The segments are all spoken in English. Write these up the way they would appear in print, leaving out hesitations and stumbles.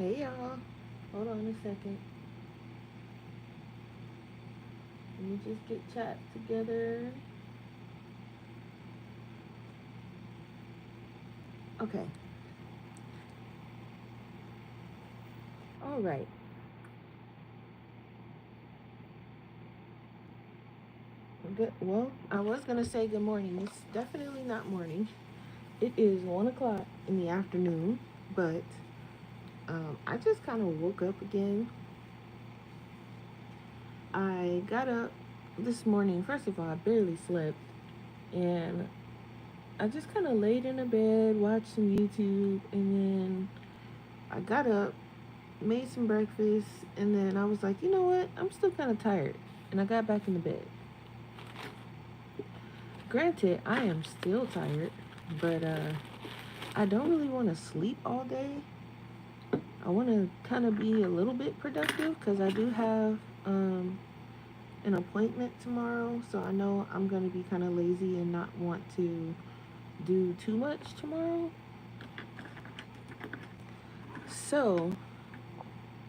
Hey y'all, hold on a second. Let me just get chat together. Okay, all right. Good. Well, I was gonna say good morning. It's definitely not morning. It is 1 o'clock in the afternoon, but I just kind of woke up again. I got up this morning. First of all, I barely slept, and I just kind of laid in the bed, watched some YouTube, and then I got up, made some breakfast, and then I was like, you know what? I'm still kind of tired. And I got back in the bed. Granted, I am still tired, but I don't really want to sleep all day. I want to kind of be a little bit productive because I do have an appointment tomorrow. So I know I'm going to be kind of lazy and not want to do too much tomorrow. So,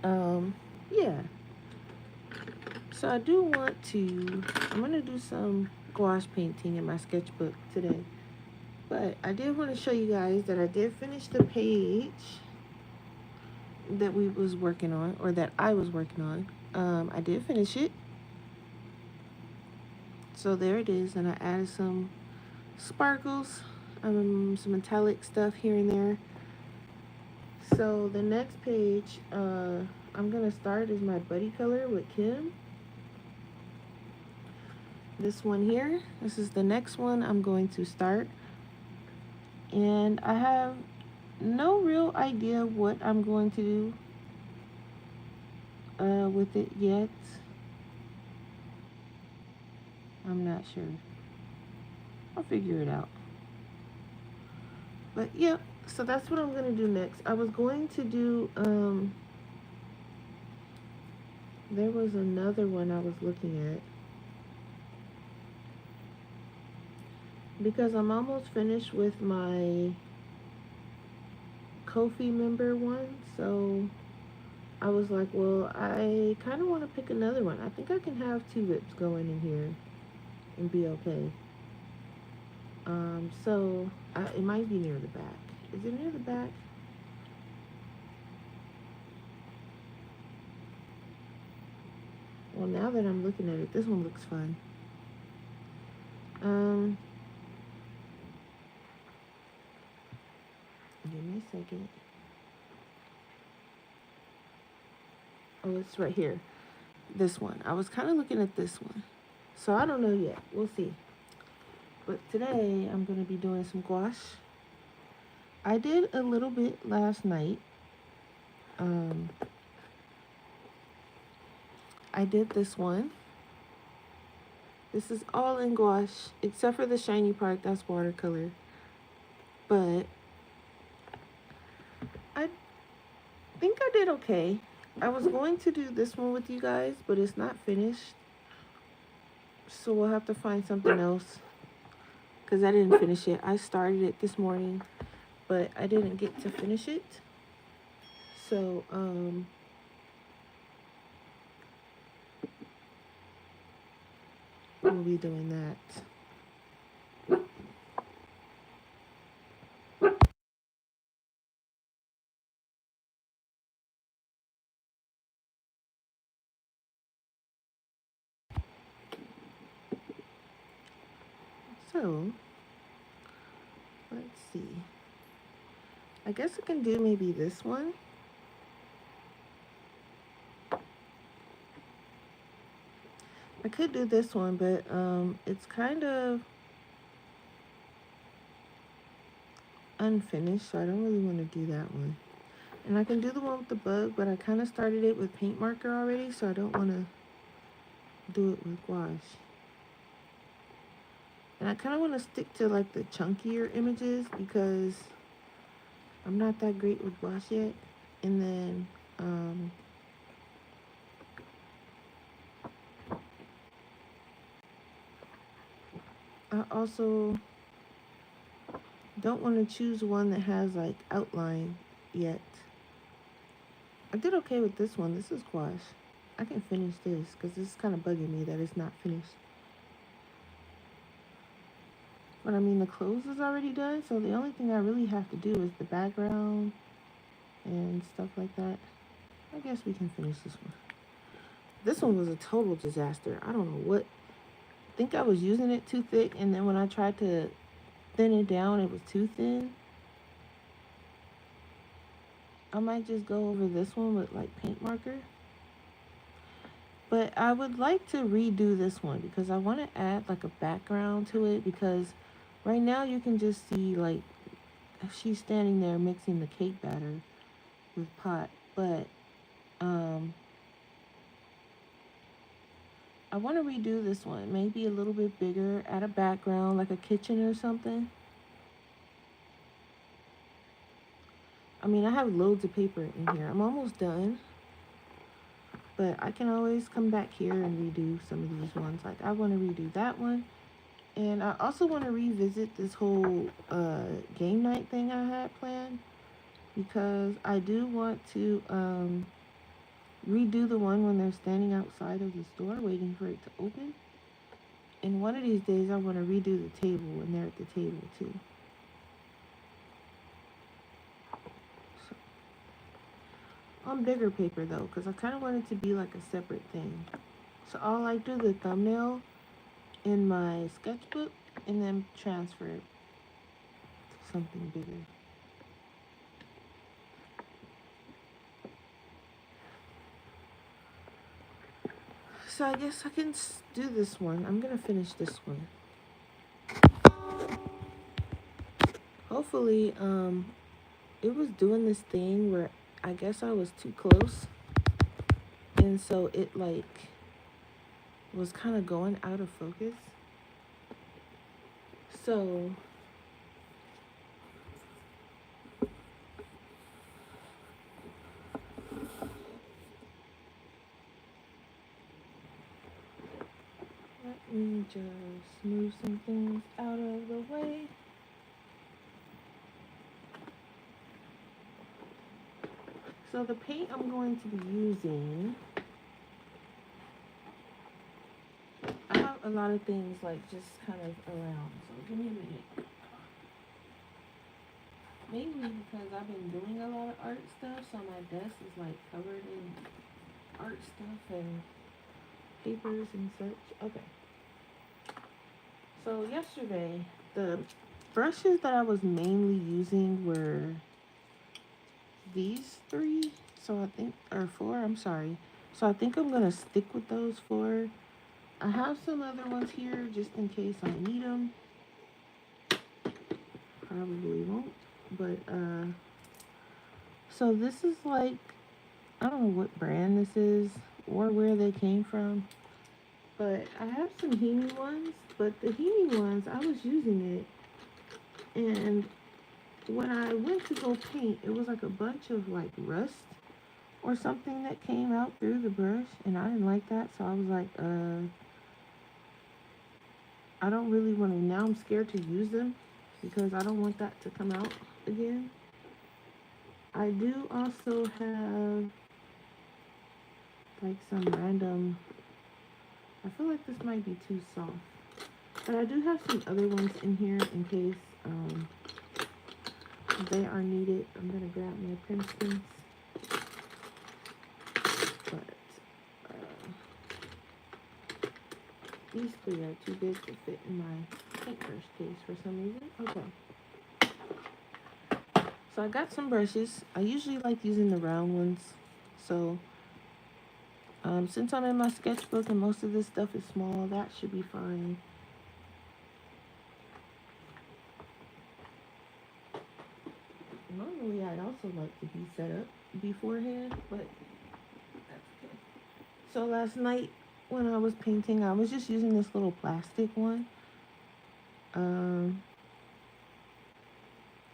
um, yeah. So I do want to, I'm going to do some gouache painting in my sketchbook today. But I did want to show you guys that I did finish the page that we was working on, or that I was working on. I did finish it. So there it is. And I added some sparkles, some metallic stuff here and there. So the next page I'm going to start is my buddy color with Kim. This one here, this is the next one I'm going to start. And I have no real idea what I'm going to do with it yet. I'm not sure. I'll figure it out. But yeah, so that's what I'm gonna do next. I was going to do there was another one I was looking at because I'm almost finished with my Ko-fi member one. So I was like, well, I kind of want to pick another one. I think I can have tulips going in here and be okay. It might be near the back. Is it near the back? Well, now that I'm looking at it, this one looks fun. Um, Give me a second. Oh, it's right here. This one. I was kind of looking at this one. So I don't know yet. We'll see. But today I'm going to be doing some gouache. I did a little bit last night. Um, I did this one. This is all in gouache, except for the shiny part. That's watercolor. But I think I did okay. I was going to do this one with you guys, but it's not finished. So we'll have to find something else. Because I didn't finish it. I started it this morning, but I didn't get to finish it. So, we'll be doing that. So, let's see. I guess I can do maybe this one. I could do this one, but it's kind of unfinished, so I don't really want to do that one. And I can do the one with the bug, but I kind of started it with paint marker already, so I don't want to do it with gouache. And I kind of want to stick to like the chunkier images because I'm not that great with gouache yet. And then I also don't want to choose one that has like outline yet. I did okay with this one. This is gouache. I can finish this because this is kind of bugging me that it's not finished. But I mean, the clothes is already done, so the only thing I really have to do is the background and stuff like that. I guess we can finish this one. This one was a total disaster. I don't know what. I think I was using it too thick, and then when I tried to thin it down, it was too thin. I might just go over this one with like paint marker. But I would like to redo this one because I want to add like a background to it, because right now you can just see like she's standing there mixing the cake batter with pot. But um, I want to redo this one, maybe a little bit bigger, add a background like a kitchen or something. I mean, I have loads of paper in here. I'm almost done. But I can always come back here and redo some of these ones. Like I want to redo that one. And I also want to revisit this whole game night thing I had planned, because I do want to redo the one when they're standing outside of the store waiting for it to open. And one of these days I want to redo the table when they're at the table too. So, on bigger paper though, because I kind of want it to be like a separate thing. So I'll like do the thumbnail in my sketchbook and then transfer it to something bigger. So I guess I can do this one. I'm gonna finish this one. Hopefully, it was doing this thing where I guess I was too close, and so it like was kind of going out of focus. So let me just move some things out of the way. So the paint I'm going to be using, I have a lot of things like just kind of around. So give me a minute. Mainly because I've been doing a lot of art stuff, so my desk is like covered in art stuff and papers and such. Okay. So yesterday, the brushes that I was mainly using were these three. So I think, or four, I'm sorry. So I think I'm going to stick with those four. I have some other ones here just in case I need them. Probably won't. But, so this is like, I don't know what brand this is or where they came from. But I have some Himi ones. But the Himi ones, I was using it. And when I went to go paint, it was like a bunch of like rust or something that came out through the brush, and I didn't like that, so I was like, I don't really want to. Now I'm scared to use them because I don't want that to come out again. I do also have like some random. I feel like this might be too soft, but I do have some other ones in here in case they are needed. I'm gonna grab my Princeton's. But these three are too big to fit in my paintbrush case for some reason. Okay. So I got some brushes. I usually like using the round ones. So since I'm in my sketchbook and most of this stuff is small, that should be fine. Normally I'd also like to be set up beforehand, but that's okay. So last night when I was painting, I was just using this little plastic one. And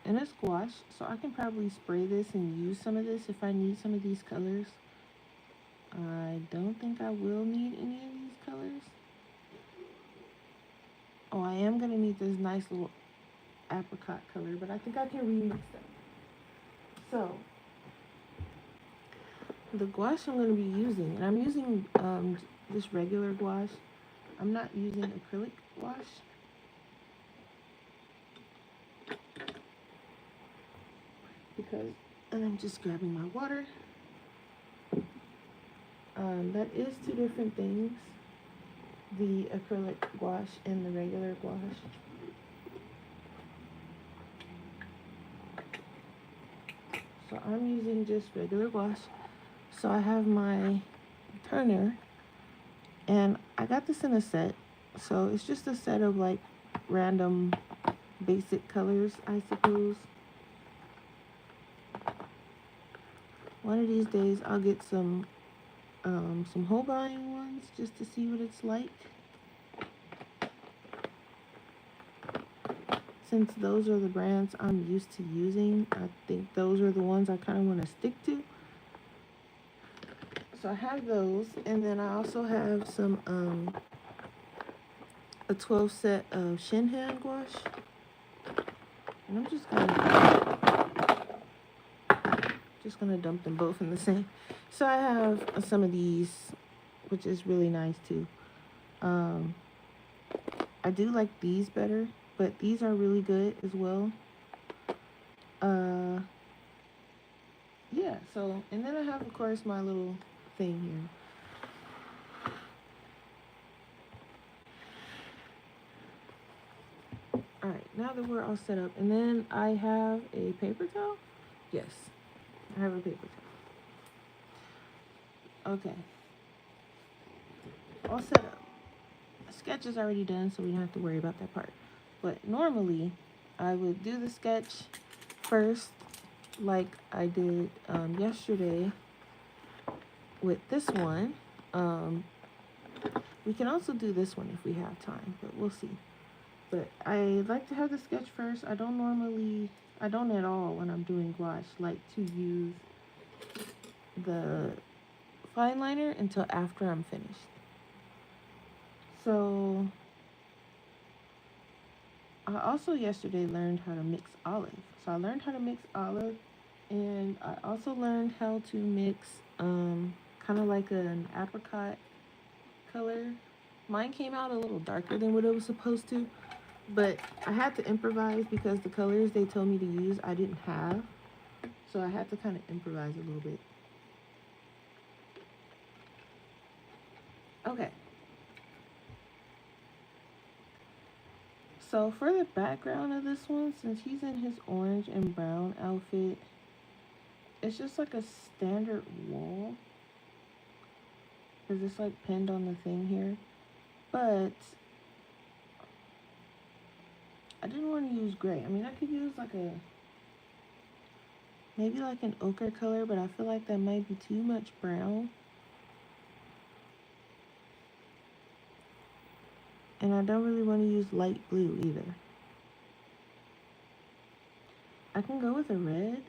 it's gouache, so I can probably spray this and use some of this if I need some of these colors. I don't think I will need any of these colors. Oh, I am going to need this nice little apricot color, but I think I can remix them. So, the gouache I'm going to be using, and I'm using just regular gouache. I'm not using acrylic gouache. Because, and I'm just grabbing my water. That is two different things, the acrylic gouache and the regular gouache. So I'm using just regular gouache. So I have my turner, and I got this in a set. So it's just a set of like random basic colors, I suppose. One of these days I'll get some Holbein ones just to see what it's like. Since those are the brands I'm used to using, I think those are the ones I kind of want to stick to. So I have those, and then I also have some a 12 set of Shinhan gouache, and I'm just gonna dump them both in the same. So I have some of these, which is really nice too. I do like these better, but these are really good as well. Yeah, so, and then I have, of course, my little thing here. Alright, now that we're all set up, and then I have a paper towel. Yes, I have a paper towel. Okay. All set up. The sketch is already done, so we don't have to worry about that part. But normally, I would do the sketch first, like I did yesterday with this one. We can also do this one if we have time, but we'll see. But I like to have the sketch first. I don't at all when I'm doing gouache, like to use the fine liner until after I'm finished. So I also yesterday learned how to mix olive. So I learned how to mix olive, and I also learned how to mix kind of like an apricot color. Mine came out a little darker than what it was supposed to, but I had to improvise because the colors they told me to use I didn't have. So I had to kind of improvise a little bit. Okay. So for the background of this one, since he's in his orange and brown outfit, it's just like a standard wall. Because it's like pinned on the thing here. But I didn't want to use gray. I mean, I could use like maybe like an ochre color, but I feel like that might be too much brown. And I don't really want to use light blue either. I can go with a red.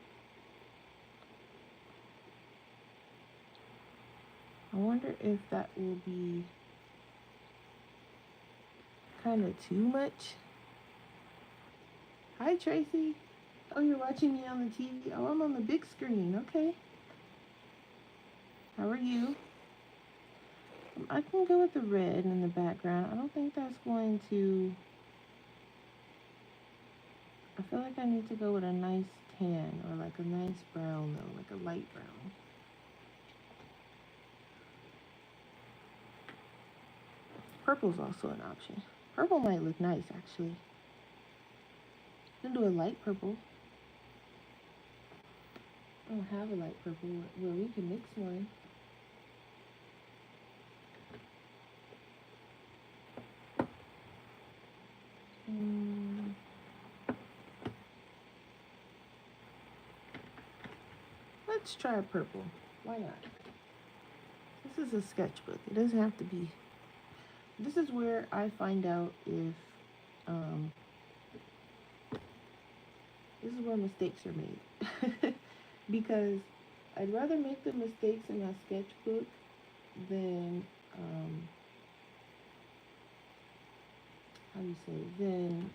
I wonder if that will be kind of too much. Hi, Tracy. Oh, you're watching me on the TV? Oh, I'm on the big screen. Okay. How are you? I can go with the red in the background. I don't think that's going to... I feel like I need to go with a nice tan or like a nice brown though, like a light brown. Purple's also an option. Purple might look nice actually. Can do a light purple. I don't have a light purple. Well, we can mix one. Let's try purple. Why not? This is a sketchbook. It doesn't have to be. This is where I find out if this is where mistakes are made. Because I'd rather make the mistakes in my sketchbook than how do you say, than,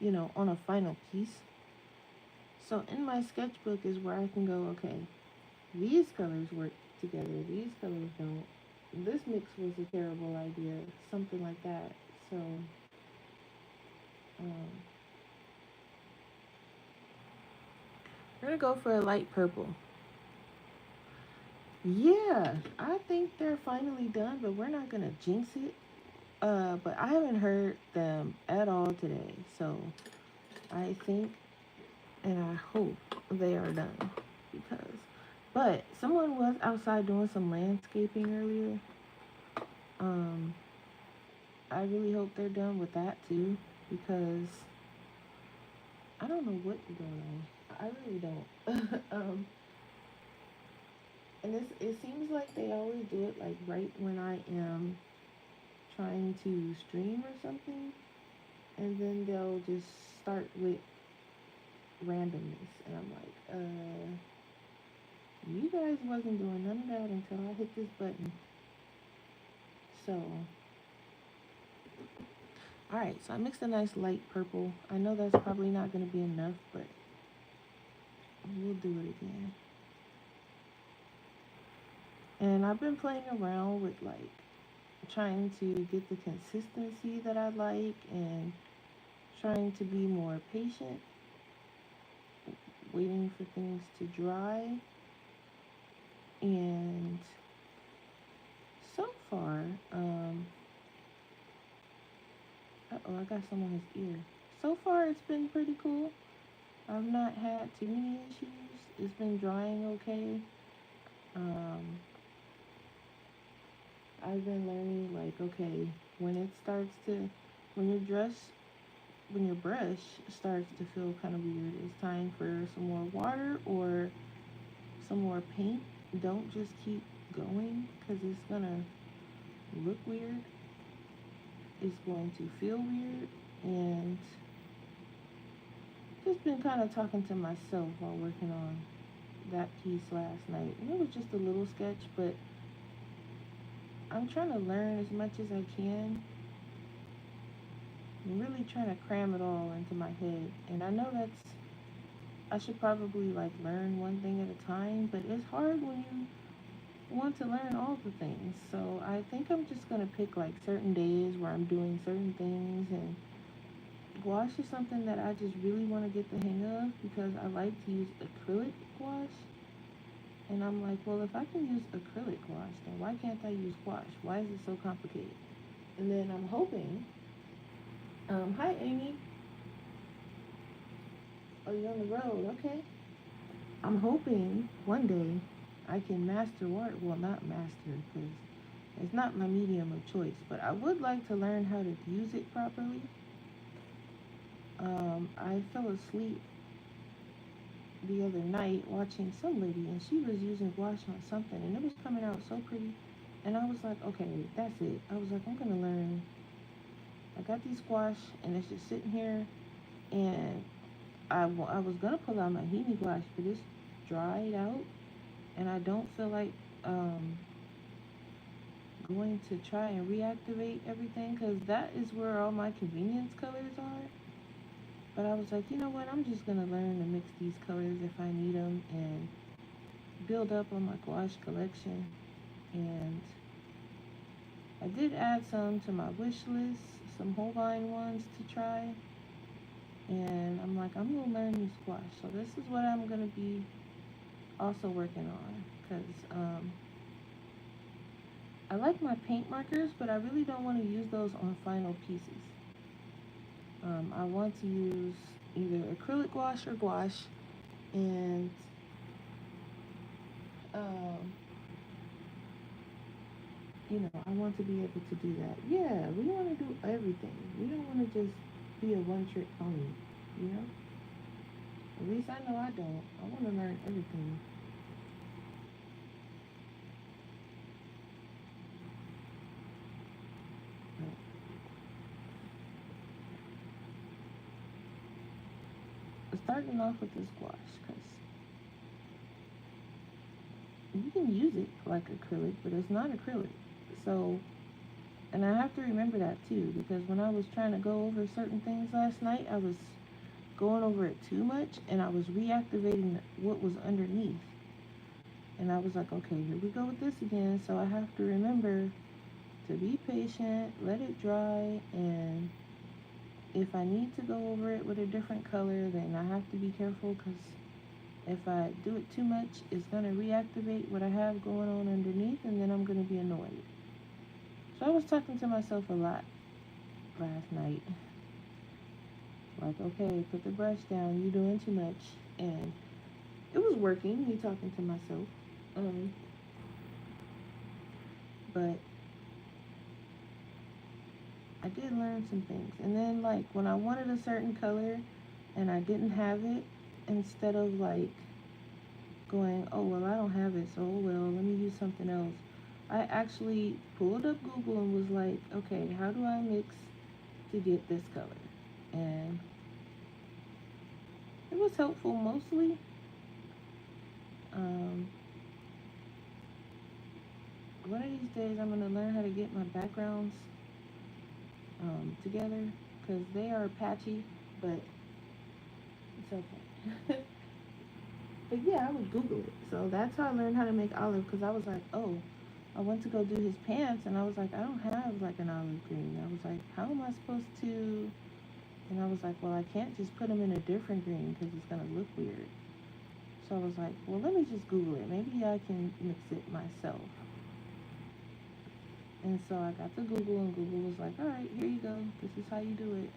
you know, on a final piece. So in my sketchbook is where I can go, okay, these colors work together, these colors don't. This mix was a terrible idea, something like that. So, um, we're gonna go for a light purple. Yeah, I think they're finally done, but we're not gonna jinx it. But I haven't heard them at all today, so I think and I hope they are done because. But someone was outside doing some landscaping earlier. Um, I really hope they're done with that too because I don't know what's going on. I really don't. And it seems like they always do it like right when I am trying to stream or something, and then they'll just start with randomness, and I'm like, you guys wasn't doing none of that until I hit this button. So, all right, so I mixed a nice light purple. I know that's probably not going to be enough, but we'll do it again. And I've been playing around with like trying to get the consistency that I like and trying to be more patient, waiting for things to dry. And so far, oh, I got someone's ear. So far, it's been pretty cool. I've not had too many issues. It's been drying okay. Um, I've been learning like okay, when it starts to, when your dress, when your brush starts to feel kind of weird, it's time for some more water or some more paint. Don't just keep going because it's gonna look weird. It's going to feel weird, and just been kind of talking to myself while working on that piece last night. And it was just a little sketch, but I'm trying to learn as much as I can. I'm really trying to cram it all into my head. And I know I should probably like learn one thing at a time, but it's hard when you want to learn all the things. So I think I'm just going to pick like certain days where I'm doing certain things, and gouache is something that I just really want to get the hang of because I like to use acrylic gouache. And I'm like, well, if I can use acrylic gouache, then why can't I use gouache? Why is it so complicated? And then I'm hoping, hi Amy. Oh, you're on the road, okay. I'm hoping one day I can master water. Well, not master because it's not my medium of choice, but I would like to learn how to use it properly. I fell asleep the other night watching some lady and she was using gouache on something and it was coming out so pretty. And I was like, okay, that's it. I was like, I'm gonna learn. I got these gouache and it's just sitting here, and I was gonna pull out my Himi gouache, but it's dried out, and I don't feel like um, going to try and reactivate everything because that is where all my convenience colors are. But I was like, you know what? I'm just gonna learn to mix these colors if I need them and build up on my gouache collection. And I did add some to my wish list, some Holbein ones to try. And I'm like, I'm gonna learn these gouache. So this is what I'm gonna be also working on because I like my paint markers, but I really don't want to use those on final pieces. I want to use either acrylic gouache or gouache, and um, I want to be able to do that. Yeah, we want to do everything. We don't want to just be a one-trick pony, you know. At least I know I don't. I want to learn everything. But starting off with this gouache, because you can use it like acrylic, but it's not acrylic. So, and I have to remember that too, because when I was trying to go over certain things last night, I was going over it too much and I was reactivating what was underneath. And I was like, okay, here we go with this again. So I have to remember to be patient, let it dry, and if I need to go over it with a different color, then I have to be careful, because if I do it too much, it's going to reactivate what I have going on underneath, and then I'm going to be annoyed. So I was talking to myself a lot last night. Like, okay, put the brush down, you're doing too much. And it was working, me talking to myself. Um, but I did learn some things. And then, like, when I wanted a certain color and I didn't have it, instead of like going, oh, well, I don't have it, so oh, well, let me use something else, I actually pulled up Google and was like, okay, how do I mix to get this color? And it was helpful mostly. Um, One of these days, I'm going to learn how to get my backgrounds together, because they are patchy, but it's okay. But yeah, I would Google it. So that's how I learned how to make olive, because I was like, oh, I went to go do his pants, and I was like, I don't have like an olive green. I was like, how am I supposed to? And I was like, well, I can't just put them in a different green because it's going to look weird. So I was like, well, let me just Google it. Maybe I can mix it myself. And so I got to Google, and Google was like, all right, here you go. This is how you do it.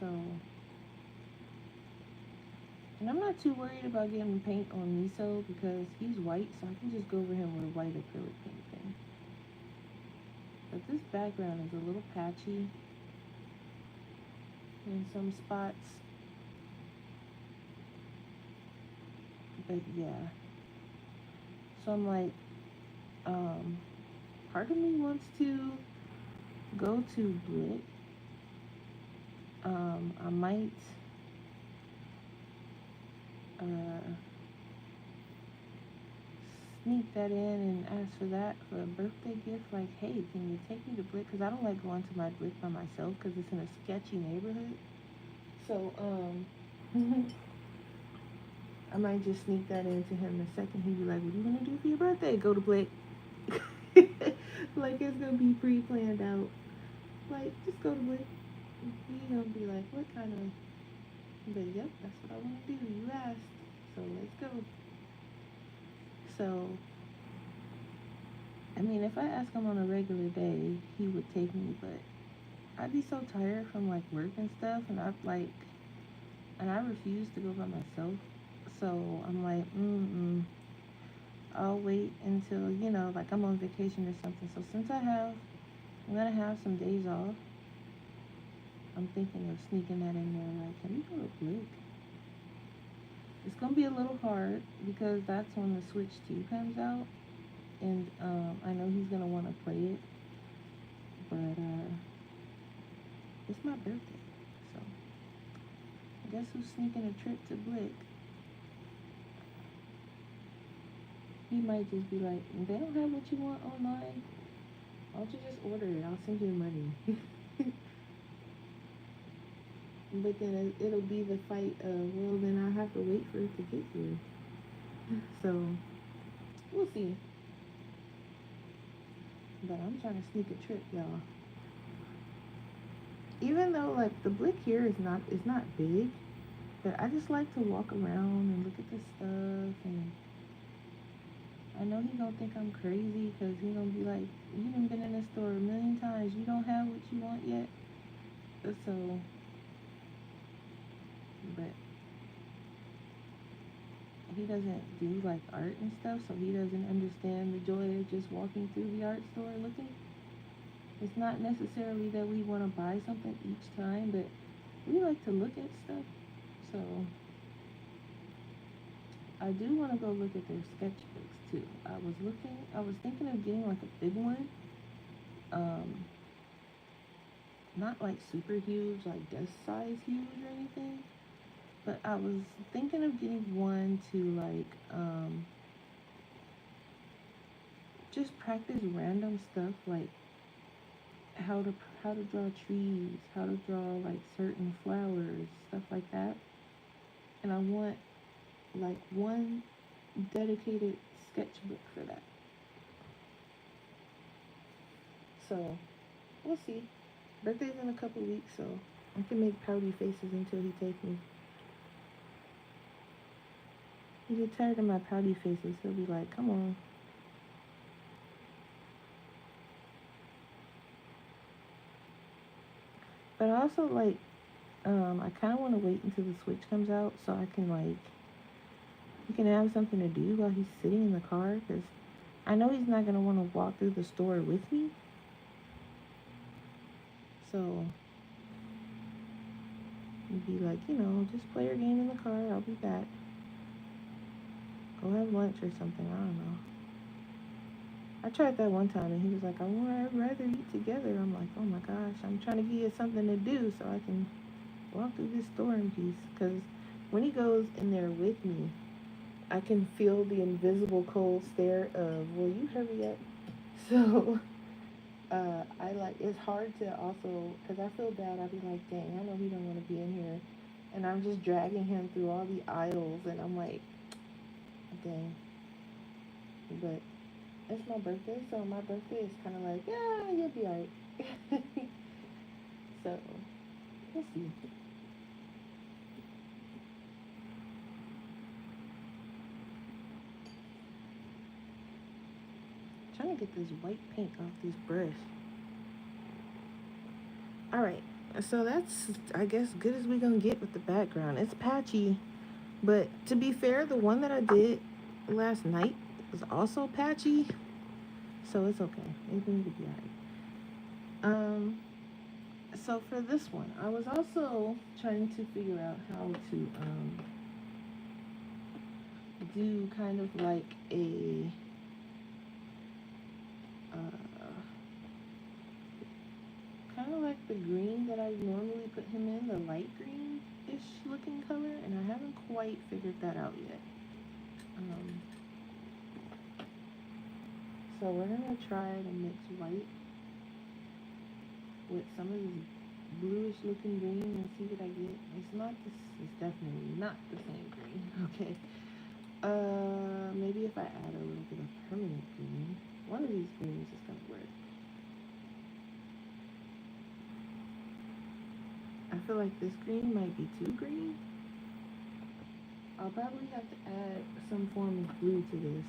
So, and I'm not too worried about getting paint on Miso because he's white, so I can just go over him with a white acrylic paint pen. But this background is a little patchy in some spots. But yeah. So I'm like, part of me wants to go to Blick. I might sneak that in and ask for that for a birthday gift. Like, hey, can you take me to Blick? Because I don't like going to my Blick by myself because it's in a sketchy neighborhood. So, I might just sneak that into him the second he'd be like, what are you going to do for your birthday? Go to Blick. Like, it's going to be pre-planned out. Like, just go to Blick. He's going to be like, what kind of... But, yep, that's what I want to do. You asked. So, let's go. So, I mean, if I ask him on a regular day, he would take me, but I'd be so tired from, like, work and stuff, and I refuse to go by myself. So, I'm like, I'll wait until, like I'm on vacation or something. So I'm gonna have some days off. I'm thinking of sneaking that in there. Like, can we go to Blick? It's gonna be a little hard because that's when the Switch 2 comes out, and I know he's gonna want to play it. But it's my birthday, so I guess who's sneaking a trip to Blick? He might just be like, they don't have what you want online. Why don't you just order it? I'll send you the money. But then it'll be the fight of, well, then I have to wait for it to get here. So, we'll see. But I'm trying to sneak a trip, y'all. Even though, like, the Blick here is not big, but I just like to walk around and look at the stuff, and I know he gonna think I'm crazy because he gonna be like, you done been in this store a million times, you don't have what you want yet. So, but he doesn't do like art and stuff, so he doesn't understand the joy of just walking through the art store looking. It's not necessarily that we want to buy something each time, but we like to look at stuff. So I do want to go look at their sketchbooks too. I was thinking of getting like a big one. Not like super huge, like desk size huge or anything. But I was thinking of getting one to like just practice random stuff, like how to draw trees, how to draw like certain flowers, stuff like that. And I want like one dedicated sketchbook for that. So we'll see. Birthday's in a couple weeks, so I can make pouty faces until he takes me. He gets tired of my pouty faces. He'll be like, "Come on." But I also like, I kind of want to wait until the Switch comes out so I can like, he can have something to do while he's sitting in the car because I know he's not gonna want to walk through the store with me. So he'd be like, just play your game in the car. I'll be back. Go have lunch or something. I don't know. I tried that one time and he was like, I'd rather eat together. I'm like, oh my gosh, I'm trying to give you something to do so I can walk through this store in peace. Because when he goes in there with me, I can feel the invisible cold stare of, will you hurry up? So I like, it's hard to also, because I feel bad. I'll be like, dang, I know he don't want to be in here. And I'm just dragging him through all the aisles and I'm like, dang. But it's my birthday, so my birthday is kind of like, yeah, you'll be alright. So, we'll see. Trying to get this white paint off this brush. Alright, so that's, I guess, good as we gonna get with the background. It's patchy, but to be fair, the one that I did last night was also patchy, so it's okay. It's going to be alright. So for this one, I was also trying to figure out how to do kind of like a kind of like the green that I normally put him in, the light green-ish looking color, and I haven't quite figured that out yet. So we're gonna try to mix white with some of this bluish looking green and see what I get. It's not this. It's definitely not the same green. Okay. Maybe if I add a little bit of permanent green, one of these greens is gonna work. I feel like this green might be too green. I'll probably have to add some form of blue to this.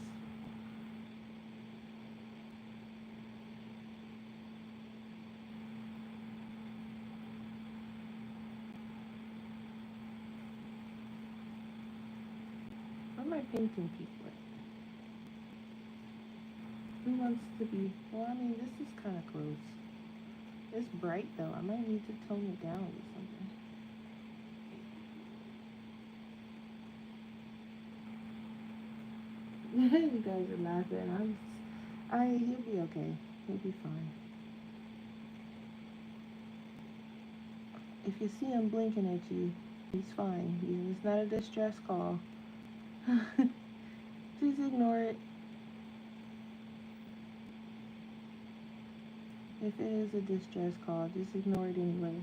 Where my painting people at? Who wants to be? Well, I mean, this is kind of close. It's bright though. I might need to tone it down with something. You guys are laughing. He'll be okay. He'll be fine. If you see him blinking at you, he's fine. It's not a distress call. Just ignore it. If it is a distress call, just ignore it anyway.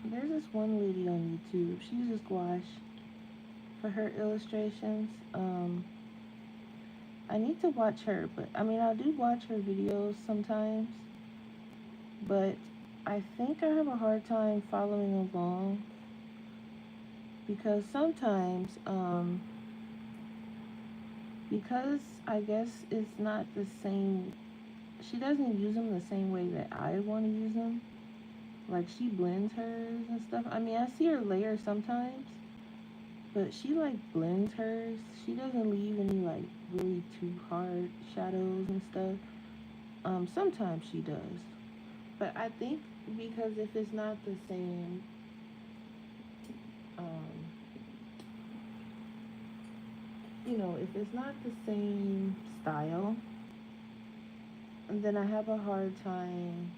There's this one lady on YouTube. She uses gouache for her illustrations. I need to watch her, but I mean, I do watch her videos sometimes, but I think I have a hard time following along because sometimes, because I guess it's not the same, she doesn't use them the same way that I want to use them. Like, she blends hers and stuff. I mean, I see her layer sometimes, but she, like, blends hers. She doesn't leave any, like, really too hard shadows and stuff. Sometimes she does. But I think because if it's not the same, um, if it's not the same style, then I have a hard time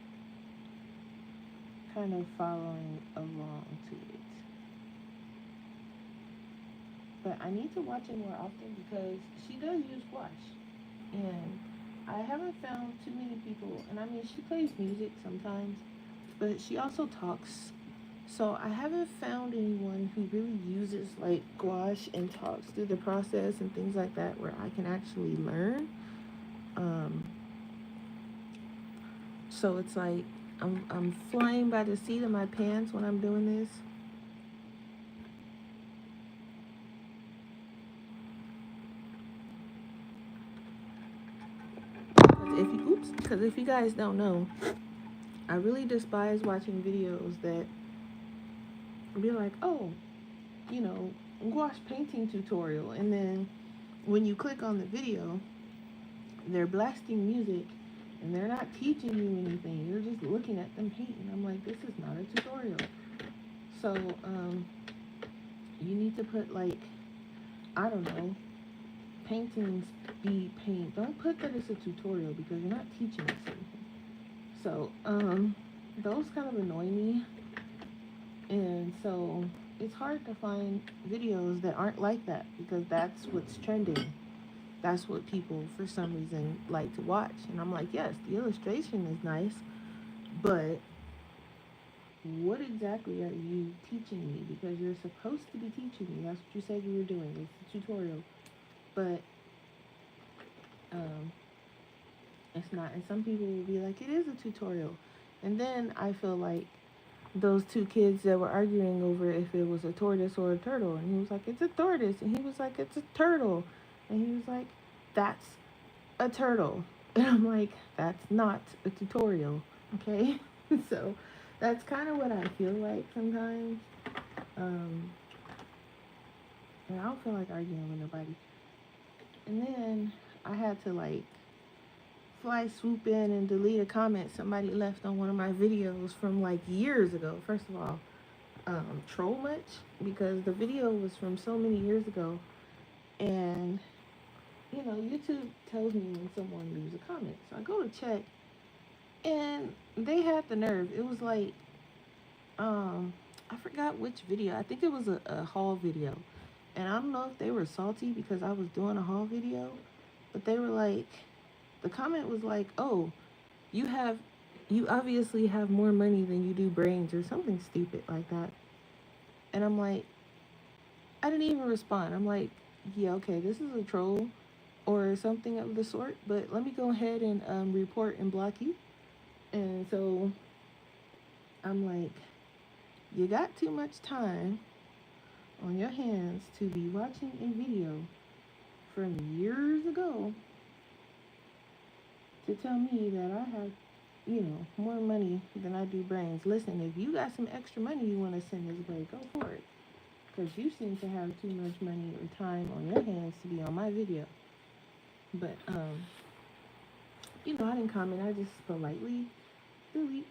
kind of following along to it. But I need to watch it more often because she does use gouache. And I haven't found too many people, and I mean, she plays music sometimes, but she also talks. So I haven't found anyone who really uses like gouache and talks through the process and things like that where I can actually learn. Um, so it's like I'm flying by the seat of my pants when I'm doing this. Because if you guys don't know, I really despise watching videos that be like, oh, you know, gouache painting tutorial, and then when you click on the video, they're blasting music and they're not teaching you anything. You're just looking at them paint, and I'm like, this is not a tutorial. So, you need to put like, I don't know, painting speed paint. Don't put that as a tutorial because you're not teaching us anything. So, those kind of annoy me. And so it's hard to find videos that aren't like that because that's what's trending. That's what people, for some reason, like to watch. And I'm like, yes, the illustration is nice, but what exactly are you teaching me? Because you're supposed to be teaching me. That's what you said you were doing. It's a tutorial. But um, it's not. And some people will be like, it is a tutorial. And then I feel like those two kids that were arguing over if it was a tortoise or a turtle. And he was like, it's a tortoise. And he was like, it's a turtle. And he was like, that's a turtle. And I'm like, that's not a tutorial. Okay? So that's kind of what I feel like sometimes. Um, and I don't feel like arguing with nobody. And then I had to like fly swoop in and delete a comment somebody left on one of my videos from like years ago. First of all, troll much because the video was from so many years ago, and you know, YouTube tells me when someone leaves a comment, so I go to check, and they had the nerve. It was like, I forgot which video. I think it was a haul video, and I don't know if they were salty because I was doing a haul video, but they were like, the comment was like, "Oh, you have, you obviously have more money than you do brains," or something stupid like that. And I'm like, I didn't even respond. I'm like, yeah, okay, this is a troll or something of the sort, but let me go ahead and report and block you. And so I'm like, you got too much time on your hands to be watching a video from years ago to tell me that I have, you know, more money than I do brains. Listen, if you got some extra money you want to send this way, go for it. Because you seem to have too much money or time on your hands to be on my video. But, you know, I didn't comment. I just politely delete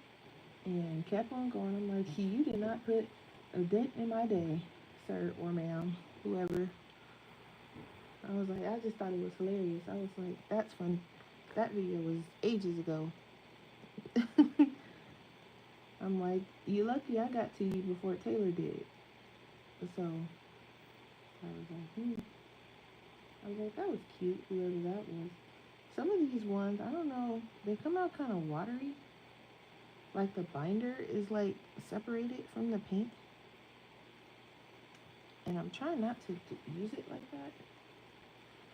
and kept on going. I'm like, you did not put a dent in my day, sir or ma'am, whoever. I was like, I just thought it was hilarious. I was like, that's funny. That video was ages ago. I'm like, you lucky I got to you before Taylor did. So I was like, I was like, that was cute, whoever that was. Some of these ones, I don't know, they come out kind of watery. Like the binder is like separated from the paint. And I'm trying not to use it like that.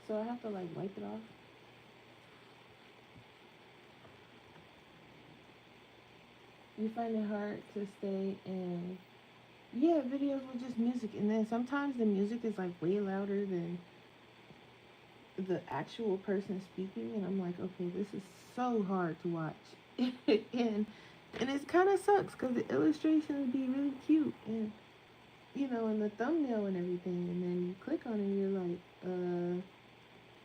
So I have to like wipe it off. You find it hard to stay in, yeah, videos with just music. And then sometimes the music is like way louder than the actual person speaking. And I'm like, okay, this is so hard to watch. and and it kind of sucks because the illustrations be really cute. And you know, and the thumbnail and everything, and then you click on it and you're like,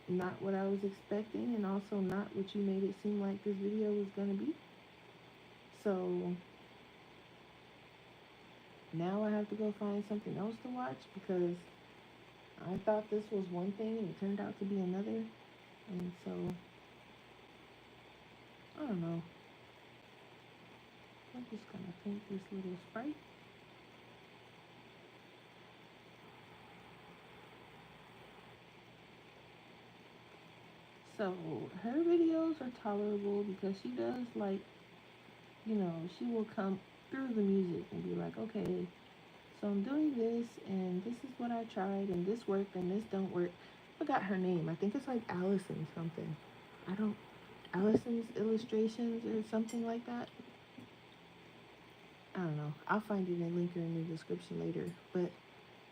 not what I was expecting, and also not what you made it seem like this video was gonna be. So now I have to go find something else to watch because I thought this was one thing and it turned out to be another. And so, I don't know. I'm just gonna paint this little sprite. So her videos are tolerable because she does like, she will come through the music and be like, okay, so I'm doing this and this is what I tried and this worked and this don't work. I forgot her name. I think it's like Allison something. I don't Allison's illustrations or something like that. I don't know. I'll find it and link her in the description later. But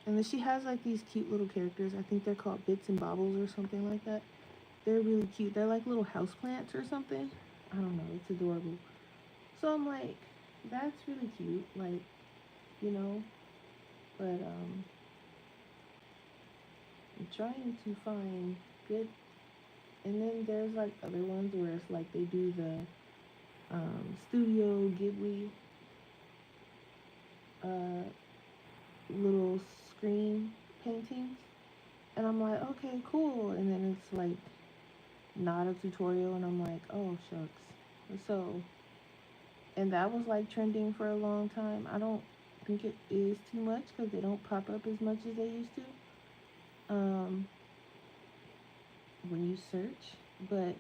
and then she has like these cute little characters. I think they're called Bits and Bobbles or something like that. They're really cute. They're like little house plants or something. I don't know. It's adorable. So I'm like, that's really cute. Like, you know, but I'm trying to find good. And then there's like other ones where it's like they do the Studio Ghibli uh, little screen paintings. And I'm like, okay, cool. And then it's like not a tutorial, and I'm like, oh shucks. So, and that was like trending for a long time. I don't think it is too much because they don't pop up as much as they used to when you search. But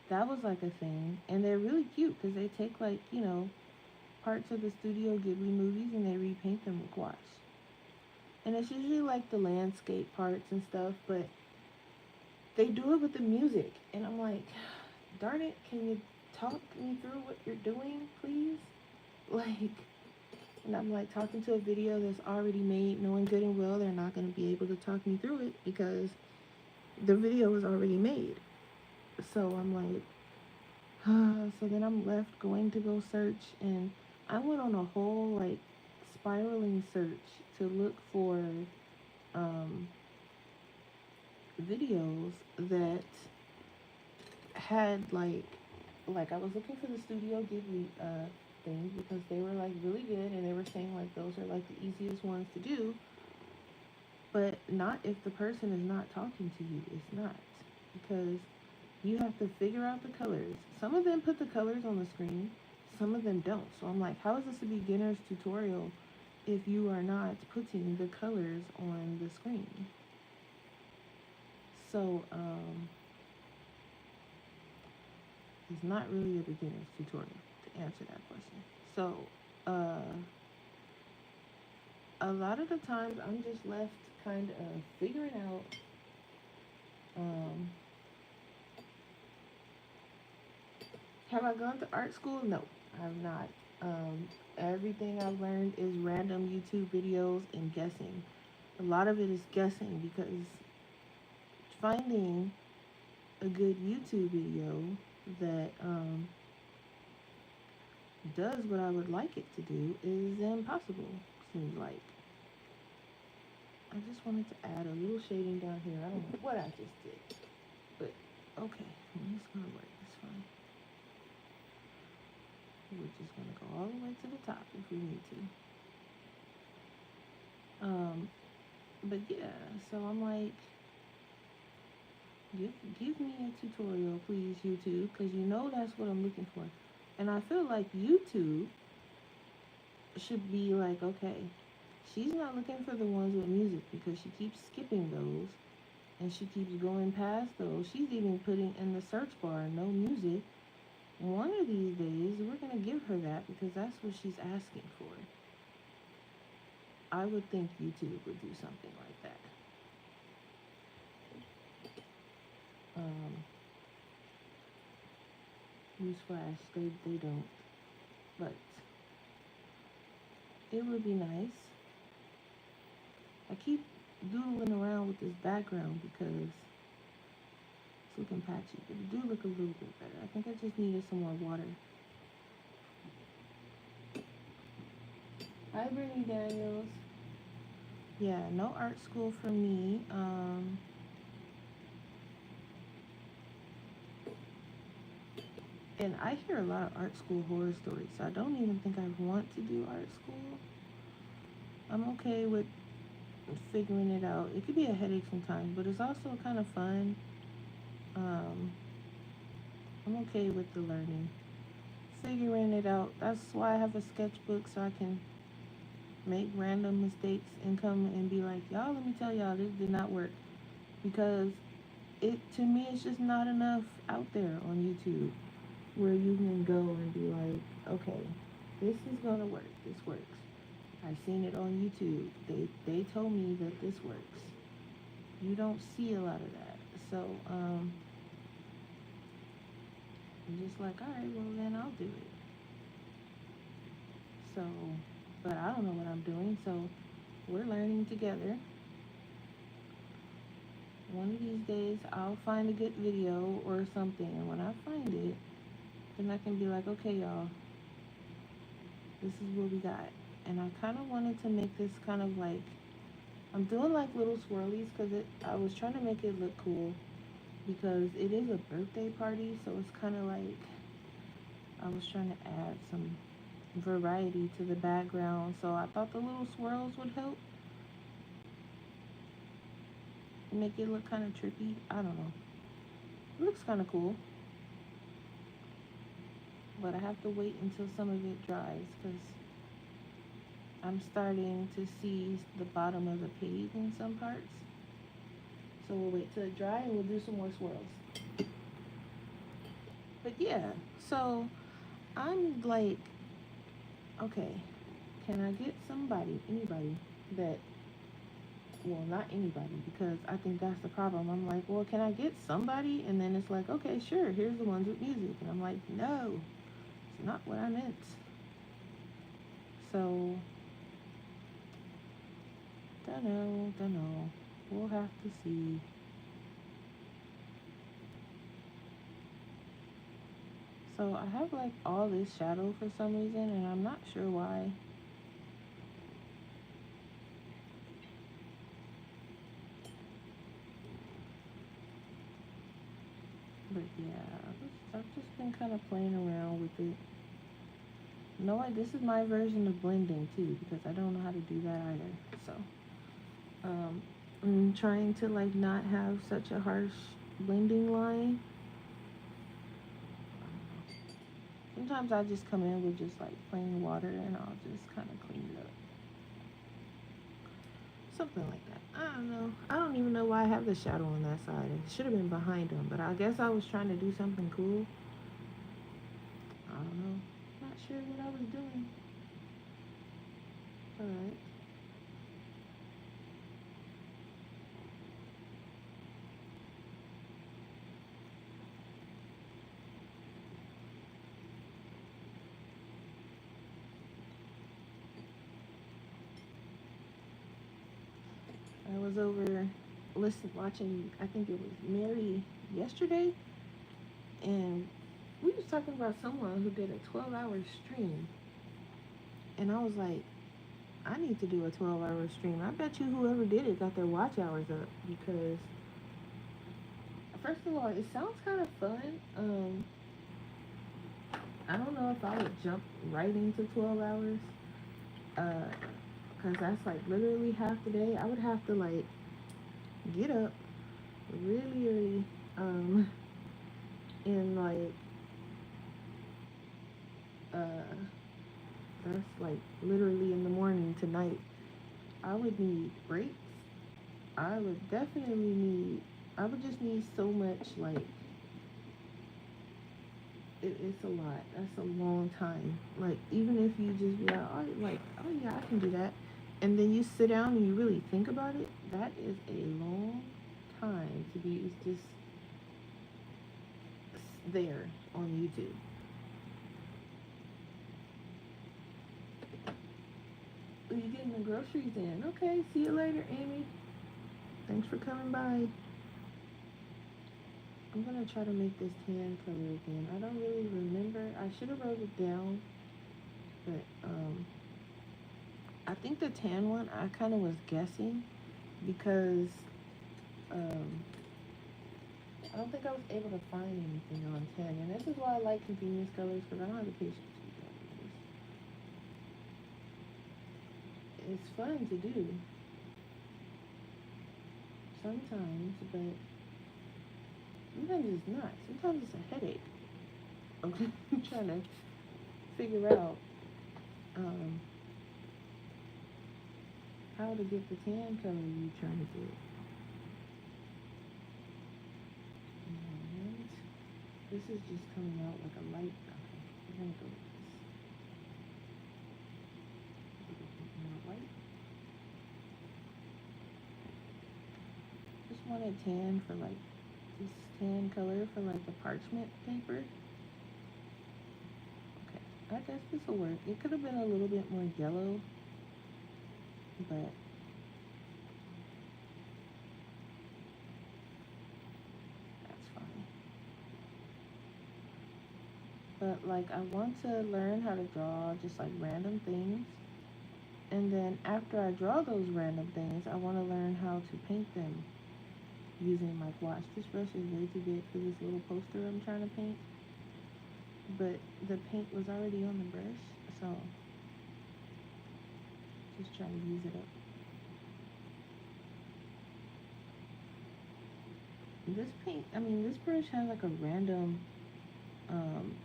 that was like a thing, and they're really cute because they take like parts of the Studio Ghibli movies and they repaint them with gouache. And it's usually like the landscape parts and stuff, but they do it with the music, and I'm like, darn it, can you talk me through what you're doing, please? Like, and I'm like talking to a video that's already made, knowing good and well they're not going to be able to talk me through it because the video is already made. So I'm like, so then I'm left going to go search, and I went on a whole like spiraling search to look for um, videos that had like I was looking for the Studio Ghibli things because they were like really good and they were saying like those are like the easiest ones to do, but not if the person is not talking to you. It's not, because you have to figure out the colors. Some of them put the colors on the screen, some of them don't. So I'm like, how is this a beginner's tutorial if you are not putting the colors on the screen? So it's not really a beginner's tutorial to answer that question. So a lot of the times I'm just left kind of figuring out. Um, have I gone to art school? No, I've not. Everything I've learned is random YouTube videos and guessing. A lot of it is guessing because finding a good YouTube video that does what I would like it to do is impossible, seems like. I just wanted to add a little shading down here. I don't know what I just did, but okay, it's gonna work. It's fine. We're just gonna go all the way to the top if we need to. But yeah, so I'm like, give me a tutorial, please, YouTube, because that's what I'm looking for. And I feel like YouTube should be like, okay, she's not looking for the ones with music because she keeps skipping those and she keeps going past those. She's even putting in the search bar no music. One of these days, we're going to give her that because that's what she's asking for. I would think YouTube would do something like that. Newsflash, they don't. But it would be nice. I keep doodling around with this background because it's looking patchy, but it do look a little bit better. I think I just needed some more water. Hi, Brittany Daniels. Yeah, no art school for me. And I hear a lot of art school horror stories, so I don't even think I want to do art school. I'm okay with figuring it out. It could be a headache sometimes, but it's also kind of fun. I'm okay with the learning. Figuring it out. That's why I have a sketchbook so I can make random mistakes and come and be like, y'all, let me tell y'all, this did not work. Because to me, it's just not enough out there on YouTube where you can go and be like, okay, this is gonna work. This works. I seen it on YouTube. They told me that this works. You don't see a lot of that. So I'm just like, all right, well then I'll do it. So, but I don't know what I'm doing. So we're learning together. One of these days I'll find a good video or something, and when I find it, then I can be like, okay, y'all, this is what we got. And I kind of wanted to make this kind of like, I'm doing like little swirlies because I was trying to make it look cool because it is a birthday party, so it's kind of like I was trying to add some variety to the background. So I thought the little swirls would help make it look kind of trippy. I don't know. It looks kind of cool, but I have to wait until some of it dries because I'm starting to see the bottom of the page in some parts. So we'll wait till it dry and we'll do some more swirls. But yeah, so I'm like, okay, can I get somebody, anybody that, well, not anybody, because I think that's the problem. I'm like, well, can I get somebody? And then it's like, okay, sure, here's the ones with music. And I'm like, no, it's not what I meant. So, don't know. We'll have to see. So I have like all this shadow for some reason, and I'm not sure why. But yeah, I've just been kind of playing around with it. No, this is my version of blending too, because I don't know how to do that either. So, I'm trying to like not have such a harsh blending line. Sometimes I just come in with just like plain water and I'll just kind of clean it up. Something like that. I don't know. I don't even know why I have the shadow on that side. It should have been behind them, but I guess I was trying to do something cool. I don't know. Not sure what I was doing. Alright. I was over watching, I think it was Mary yesterday, and we was talking about someone who did a 12-hour stream, and I was like, I need to do a 12-hour stream. I bet you whoever did it got their watch hours up because, first of all, it sounds kind of fun. I don't know if I would jump right into 12 hours, because that's like literally half the day. I would have to like get up really early, and like, uh, that's like literally in the morning to night. I would need breaks. I would definitely need, I would just need so much, like, it's a lot. That's a long time. Like, even if you just be like, oh yeah, I can do that. And then you sit down and you really think about it, that is a long time to be just there on YouTube. You're getting the groceries in. Okay, see you later, Amy. Thanks for coming by. I'm gonna try to make this tan color again. I don't really remember. I should have wrote it down, but I think the tan one I kind of was guessing because um, I don't think I was able to find anything on tan, and this is why I like convenience colors because I don't have the patience with that. It's fun to do sometimes, but sometimes it's not. Sometimes it's a headache. Okay, I'm trying to figure out um, how to get the tan color you're trying to get. This is just coming out like a light. Okay, we're gonna go with this. A little bit more white. Just wanted tan for like this tan color for like the parchment paper. Okay, I guess this will work. It could have been a little bit more yellow, but that's fine. But like I want to learn how to draw just like random things. And then after I draw those random things, I want to learn how to paint them using like watch. This brush is way too big for this little poster I'm trying to paint. But the paint was already on the brush, so just trying to use it up. This paint, I mean, this brush has like a random um,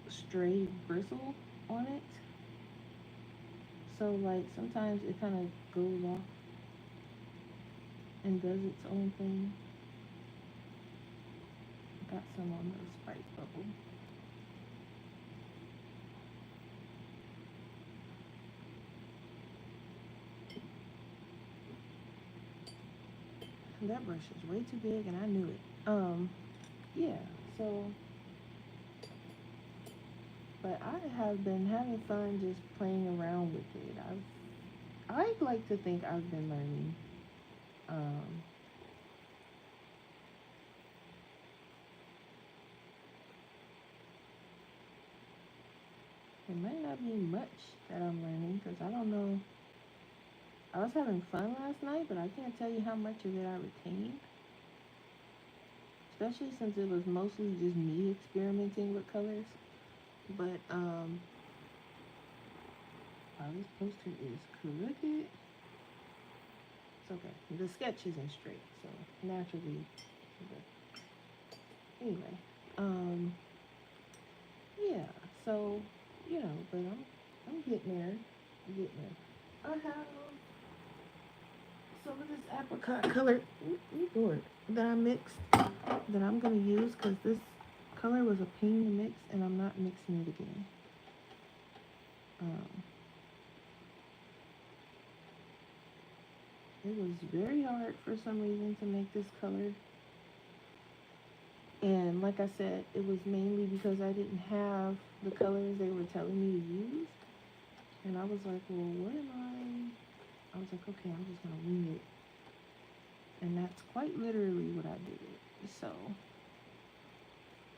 stray bristle on it. So like sometimes it kind of goes off and does its own thing. Got some on the Sprite bubble. That brush is way too big and I knew it. Yeah, so, but I have been having fun just playing around with it. I like to think I've been learning. Um, it might not be much that I'm learning because I don't know. I was having fun last night, but I can't tell you how much of it I retained. Especially since it was mostly just me experimenting with colors. But wow, this poster is crooked. It's okay. The sketch isn't straight, so naturally. But anyway, yeah. So but I'm getting there. I'm getting there. I have some of this apricot color. You doing that I mixed that I'm gonna use because this color was a pain to mix, and I'm not mixing it again. Um, it was very hard for some reason to make this color. And like I said, it was mainly because I didn't have the colors they were telling me to use. And I was like, well, what am I? I was like, okay, I'm just going to wing it. And that's quite literally what I did. So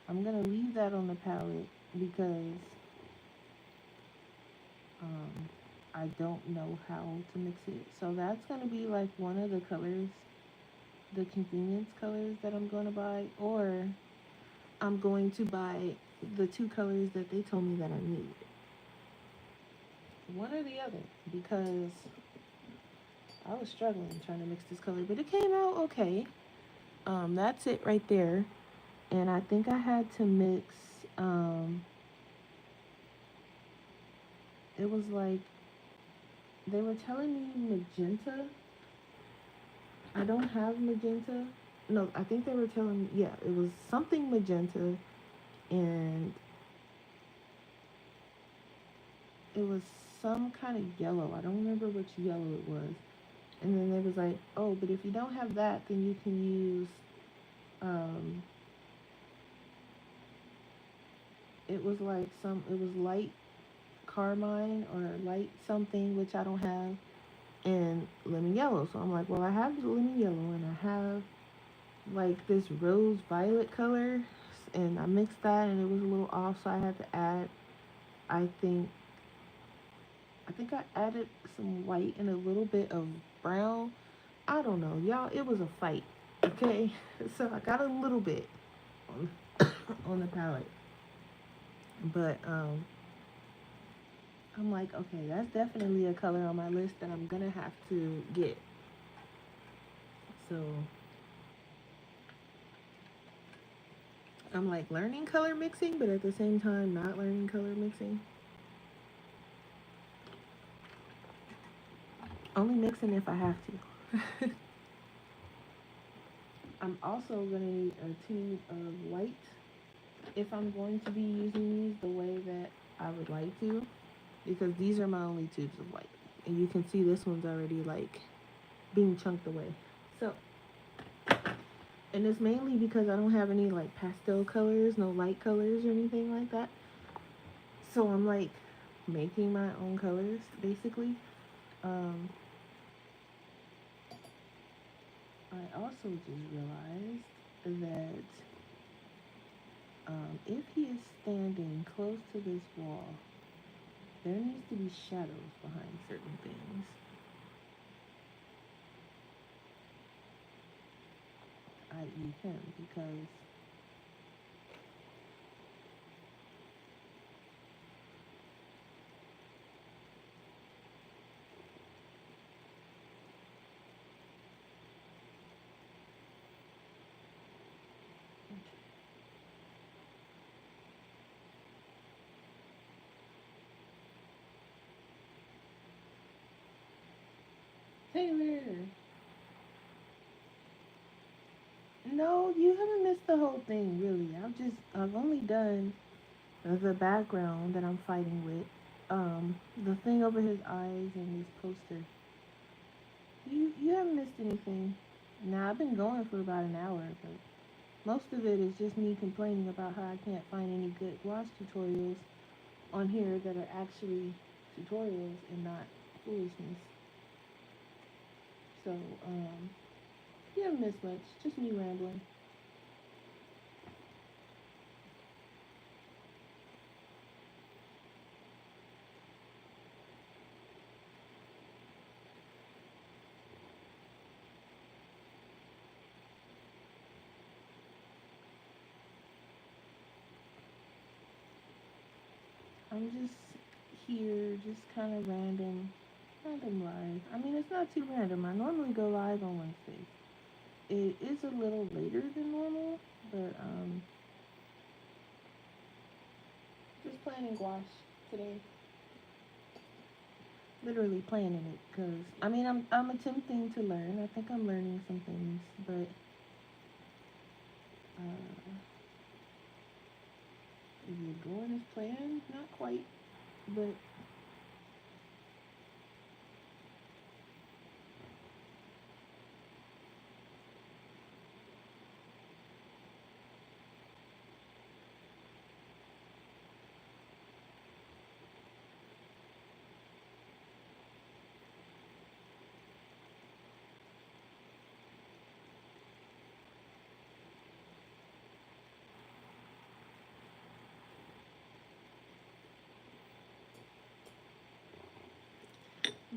I'm going to leave that on the palette because I don't know how to mix it. So that's going to be like one of the colors, the convenience colors that I'm going to buy, or I'm going to buy the two colors that they told me that I need. One or the other, because I was struggling trying to mix this color, but it came out okay. That's it right there. And I think I had to mix, it was like, they were telling me magenta. I don't have magenta. No, I think they were telling me, yeah, it was something magenta, and it was some kind of yellow. I don't remember which yellow it was. And then they was like, oh, but if you don't have that, then you can use, um, it was like it was light carmine or light something, which I don't have, and lemon yellow. So I'm like, well, I have the lemon yellow and I have like this rose violet color, and I mixed that and it was a little off, so I had to add, I think, I added some white and a little bit of brown. I don't know, y'all. It was a fight. Okay, so I got a little bit on on the palette, but I'm like, okay, that's definitely a color on my list that I'm gonna have to get. So I'm like learning color mixing, but at the same time not learning color mixing. Only mixing if I have to. I'm also gonna need a tube of white if I'm going to be using these the way that I would like to, because these are my only tubes of white. And you can see this one's already like being chunked away. So, and it's mainly because I don't have any like pastel colors, no light colors or anything like that. So I'm like making my own colors basically. Um, I also just realized that if he is standing close to this wall, there needs to be shadows behind certain things, i.e. him, because Taylor, no, you haven't missed the whole thing, really. I've only done the background that I'm fighting with. The thing over his eyes and this poster. You haven't missed anything. Now I've been going for about an hour, but most of it is just me complaining about how I can't find any good gouache tutorials on here that are actually tutorials and not foolishness. So, you haven't missed much. Just me rambling. I'm just here, just kind of random live. I mean, it's not too random. I normally go live on Wednesdays. It is a little later than normal, but just planning gouache today. Literally planning it, cause I mean I'm attempting to learn. I think I'm learning some things, but is it going as planned? Not quite, but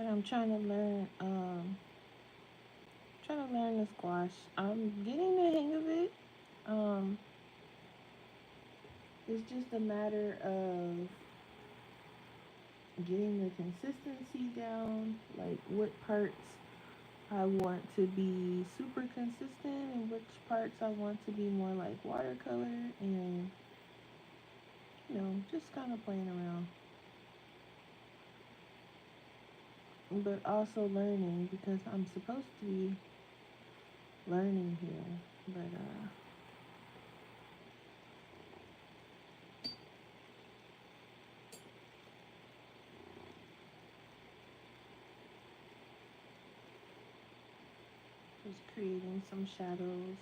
I'm trying to learn. Trying to learn the squash. I'm getting the hang of it. Um, it's just a matter of getting the consistency down, like what parts I want to be super consistent and which parts I want to be more like watercolor, and just kind of playing around. But also learning because I'm supposed to be learning here. But just creating some shadows.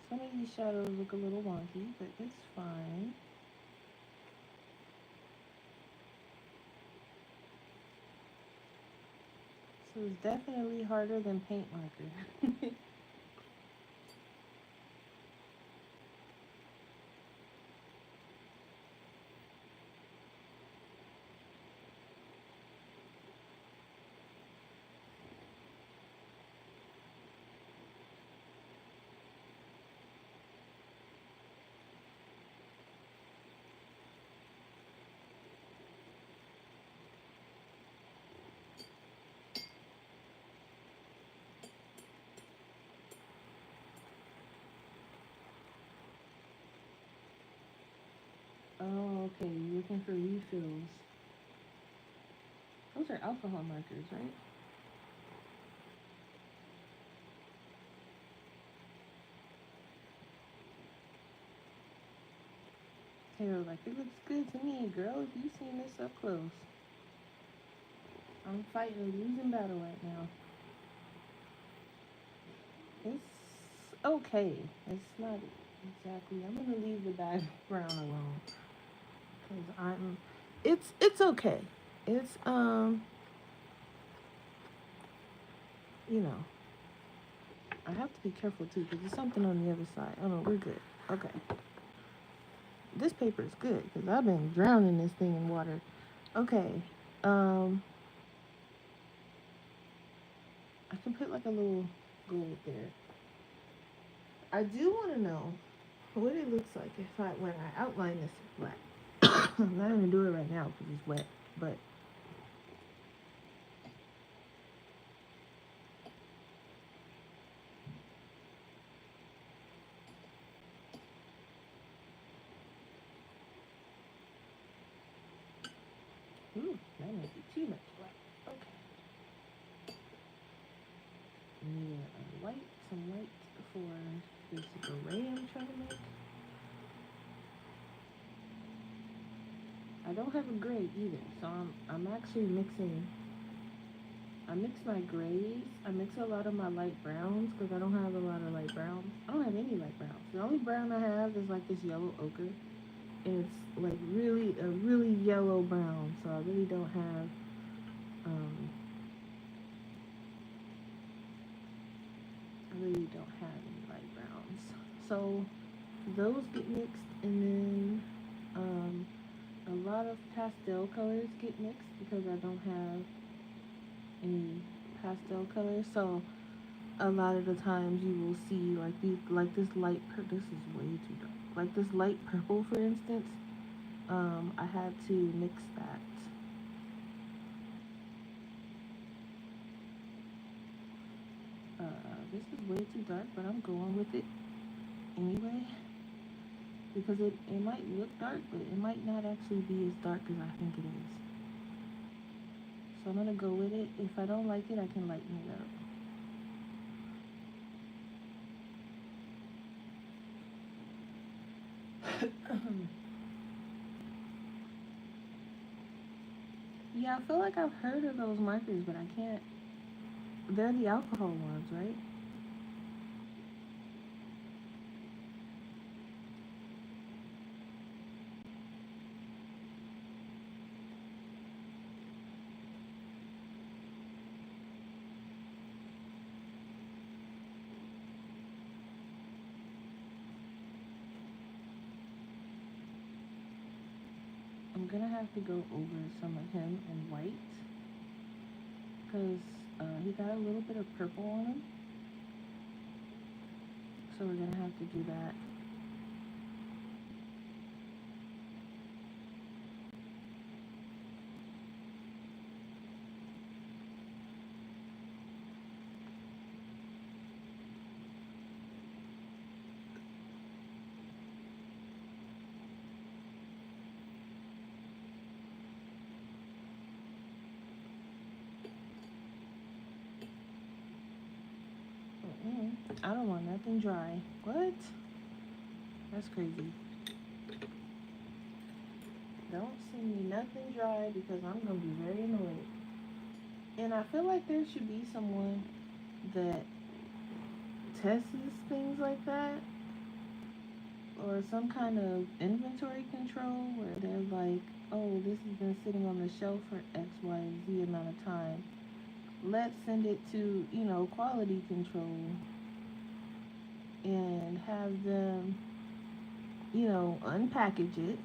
Some of these shadows look a little wonky, but it's fine. So it's definitely harder than paint marker. Oh, okay. You're looking for refills. Those are alcohol markers, right? hair like, it looks good to me, girl. If you seen this up close. I'm fighting a losing battle right now. It's okay. It's not exactly. I'm gonna leave the background alone because I'm. It's okay. It's you know, I have to be careful too because there's something on the other side. Oh no, we're good. Okay, this paper is good because I've been drowning this thing in water. Okay, um, I can put like a little gold there. I do want to know what it looks like if I when I outline this in black. I'm not gonna do it right now because it's wet, but ooh, that might be too much black. Okay, need a white, some white for this array I'm trying to make. I don't have a gray either, so I'm actually mixing. I mix my grays. I mix a lot of my light browns because I don't have a lot of light browns. I don't have any light browns. The only brown I have is like this yellow ochre. And it's like really a really yellow brown, so I really don't have um I really don't have any light browns. So those get mixed, and then a lot of pastel colors get mixed because I don't have any pastel colors. So a lot of the times you will see like these, like this light this is way too dark. Like this light purple, for instance. I had to mix that. This is way too dark, but I'm going with it anyway because it might look dark, but it might not actually be as dark as I think it is. So I'm gonna go with it. If I don't like it, I can lighten it up. Yeah, I feel like I've heard of those markers, but I can't. They're the alcohol ones, right? I'm gonna have to go over some of him in white because he got a little bit of purple on him. So we're gonna have to do that. I don't want nothing dry. What? That's crazy. Don't send me nothing dry because I'm gonna be very annoyed. And I feel like there should be someone that tests things like that, or some kind of inventory control where they're like, oh, this has been sitting on the shelf for X, Y, Z amount of time. Let's send it to, quality control and have them, unpackage it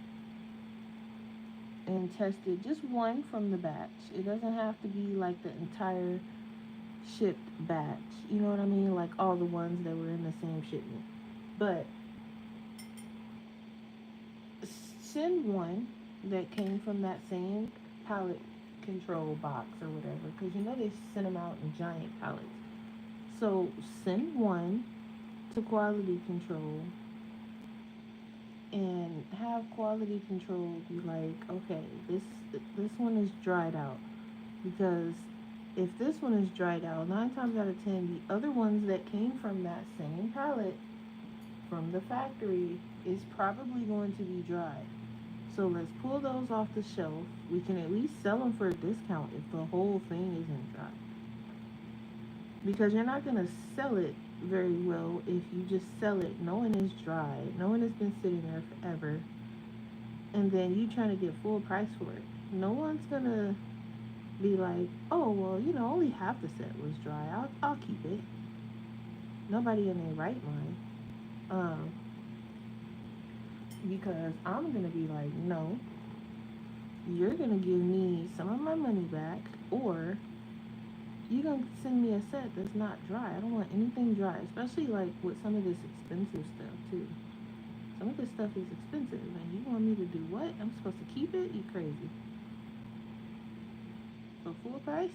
and test it just one from the batch. It doesn't have to be like the entire shipped batch. You know what I mean? Like all the ones that were in the same shipment. But send one that came from that same pallet control box or whatever, because they send them out in giant pallets. So send one to quality control and have quality control be like, okay, this one is dried out, because if this one is dried out, 9 times out of 10, the other ones that came from that same pallet from the factory is probably going to be dry. So let's pull those off the shelf. We can at least sell them for a discount if the whole thing isn't dry. Because you're not going to sell it very well if you just sell it knowing it's dry, knowing it's been sitting there forever, and then you trying to get full price for it. No one's going to be like, oh, well, only half the set was dry. I'll keep it. Nobody in their right mind. Because I'm going to be like, no, you're going to give me some of my money back, or you're going to send me a set that's not dry. I don't want anything dry, especially like with some of this expensive stuff too. Some of this stuff is expensive, and you want me to do what? I'm supposed to keep it? You crazy. For full price?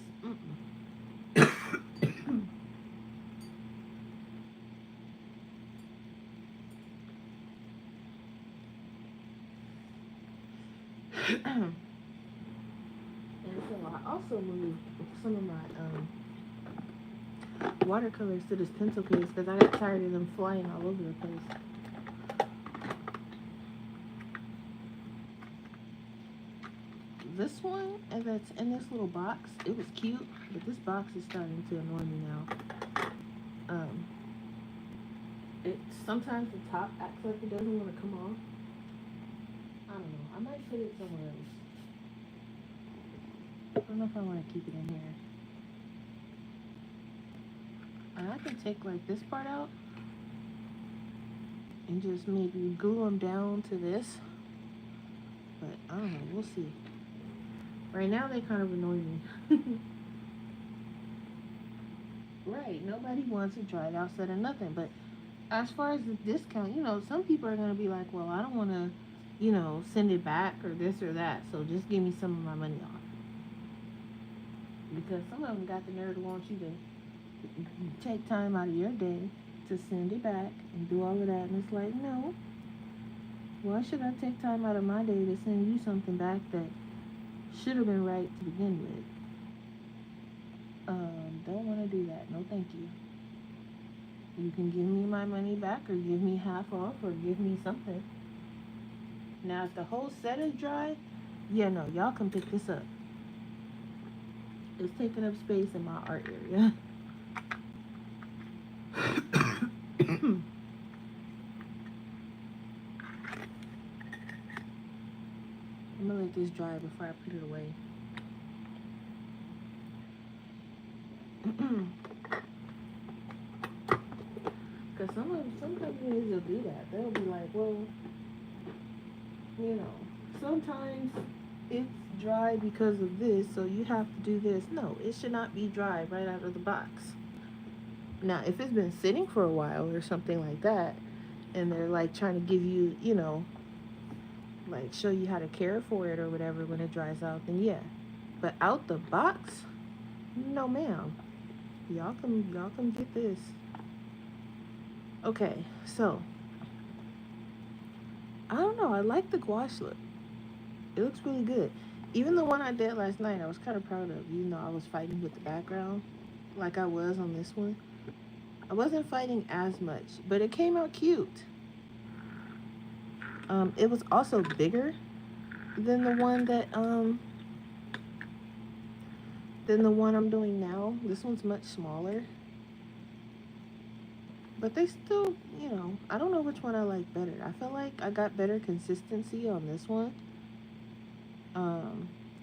And so I also moved some of my watercolors to this pencil case because I got tired of them flying all over the place. This one, and that's in this little box, it was cute, but this box is starting to annoy me now. It sometimes the top acts like it doesn't want to come off. I don't know. I might put it somewhere else. I don't know if I want to keep it in here. And I can take like this part out and just maybe glue them down to this. But I don't know. We'll see. Right now they kind of annoy me. Right. Nobody wants a dried out set of nothing. But as far as the discount, some people are going to be like, well, I don't want to, send it back or this or that. So just give me some of my money off. Because some of them got the nerve to want you to take time out of your day to send it back and do all of that. And it's like, no. Why should I take time out of my day to send you something back that should have been right to begin with? Don't want to do that. No, thank you. You can give me my money back or give me half off or give me something. Now, if the whole set is dry, yeah, no, y'all can pick this up. It's taking up space in my art area. I'm gonna let this dry before I put it away. Because some companies will do that. They'll be like, well, sometimes it's dry because of this, so you have to do this. No, it should not be dry right out of the box. Now, if it's been sitting for a while or something like that, and they're like trying to give you, like show you how to care for it or whatever when it dries out, then yeah. But out the box, no ma'am. Y'all can get this. Okay, so I don't know. I like the gouache look. It looks really good. Even the one I did last night, I was kind of proud of. Even though I was fighting with the background, like I was on this one. I wasn't fighting as much, but it came out cute. It was also bigger than the one that than the one I'm doing now. This one's much smaller. But they still, I don't know which one I like better. I feel like I got better consistency on this one.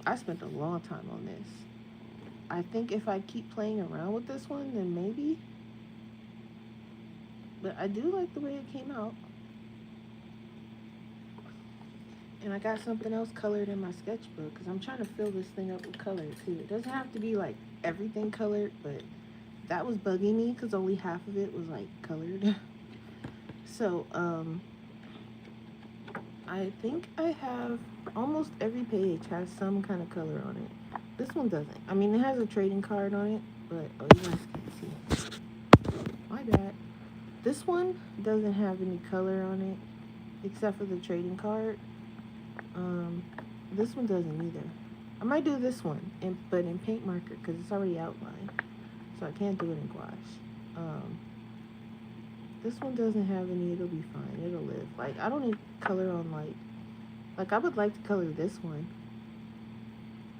I spent a long time on this. I think if I keep playing around with this one, then maybe. But I do like the way it came out. And I got something else colored in my sketchbook because I'm trying to fill this thing up with color too. It doesn't have to be like everything colored, but that was bugging me because only half of it was like colored. So, I think I have almost every page has some kind of color on it. This one doesn't. I mean, it has a trading card on it, but you guys can't see. My bad. This one doesn't have any color on it except for the trading card. This one doesn't either. I might do this one, but in paint marker because it's already outlined, so I can't do it in gouache. This one doesn't have any. It'll be fine. It'll live. Like I don't need color on like Like, I would like to color this one,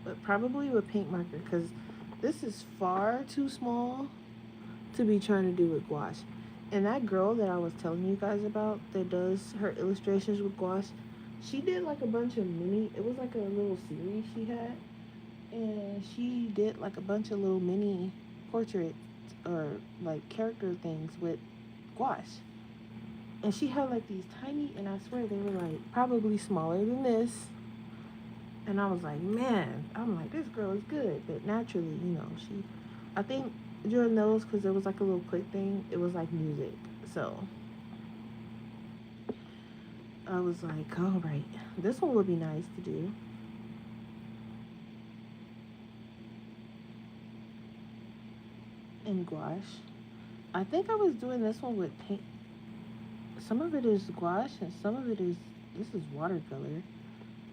but probably with paint marker, because this is far too small to be trying to do with gouache. And that girl that I was telling you guys about that does her illustrations with gouache, she did like a bunch of mini, it was like a little series she had, and she did like a bunch of little mini portraits or like character things with gouache. And she had like these tiny, and I swear they were like probably smaller than this. And I was like, man, I'm like, this girl is good. But naturally, I think during those, because it was like a little quick thing, it was like music. So I was like, all right, this one would be nice to do. In gouache. I think I was doing this one with paint. Some of it is gouache, and some of it is, this is watercolor.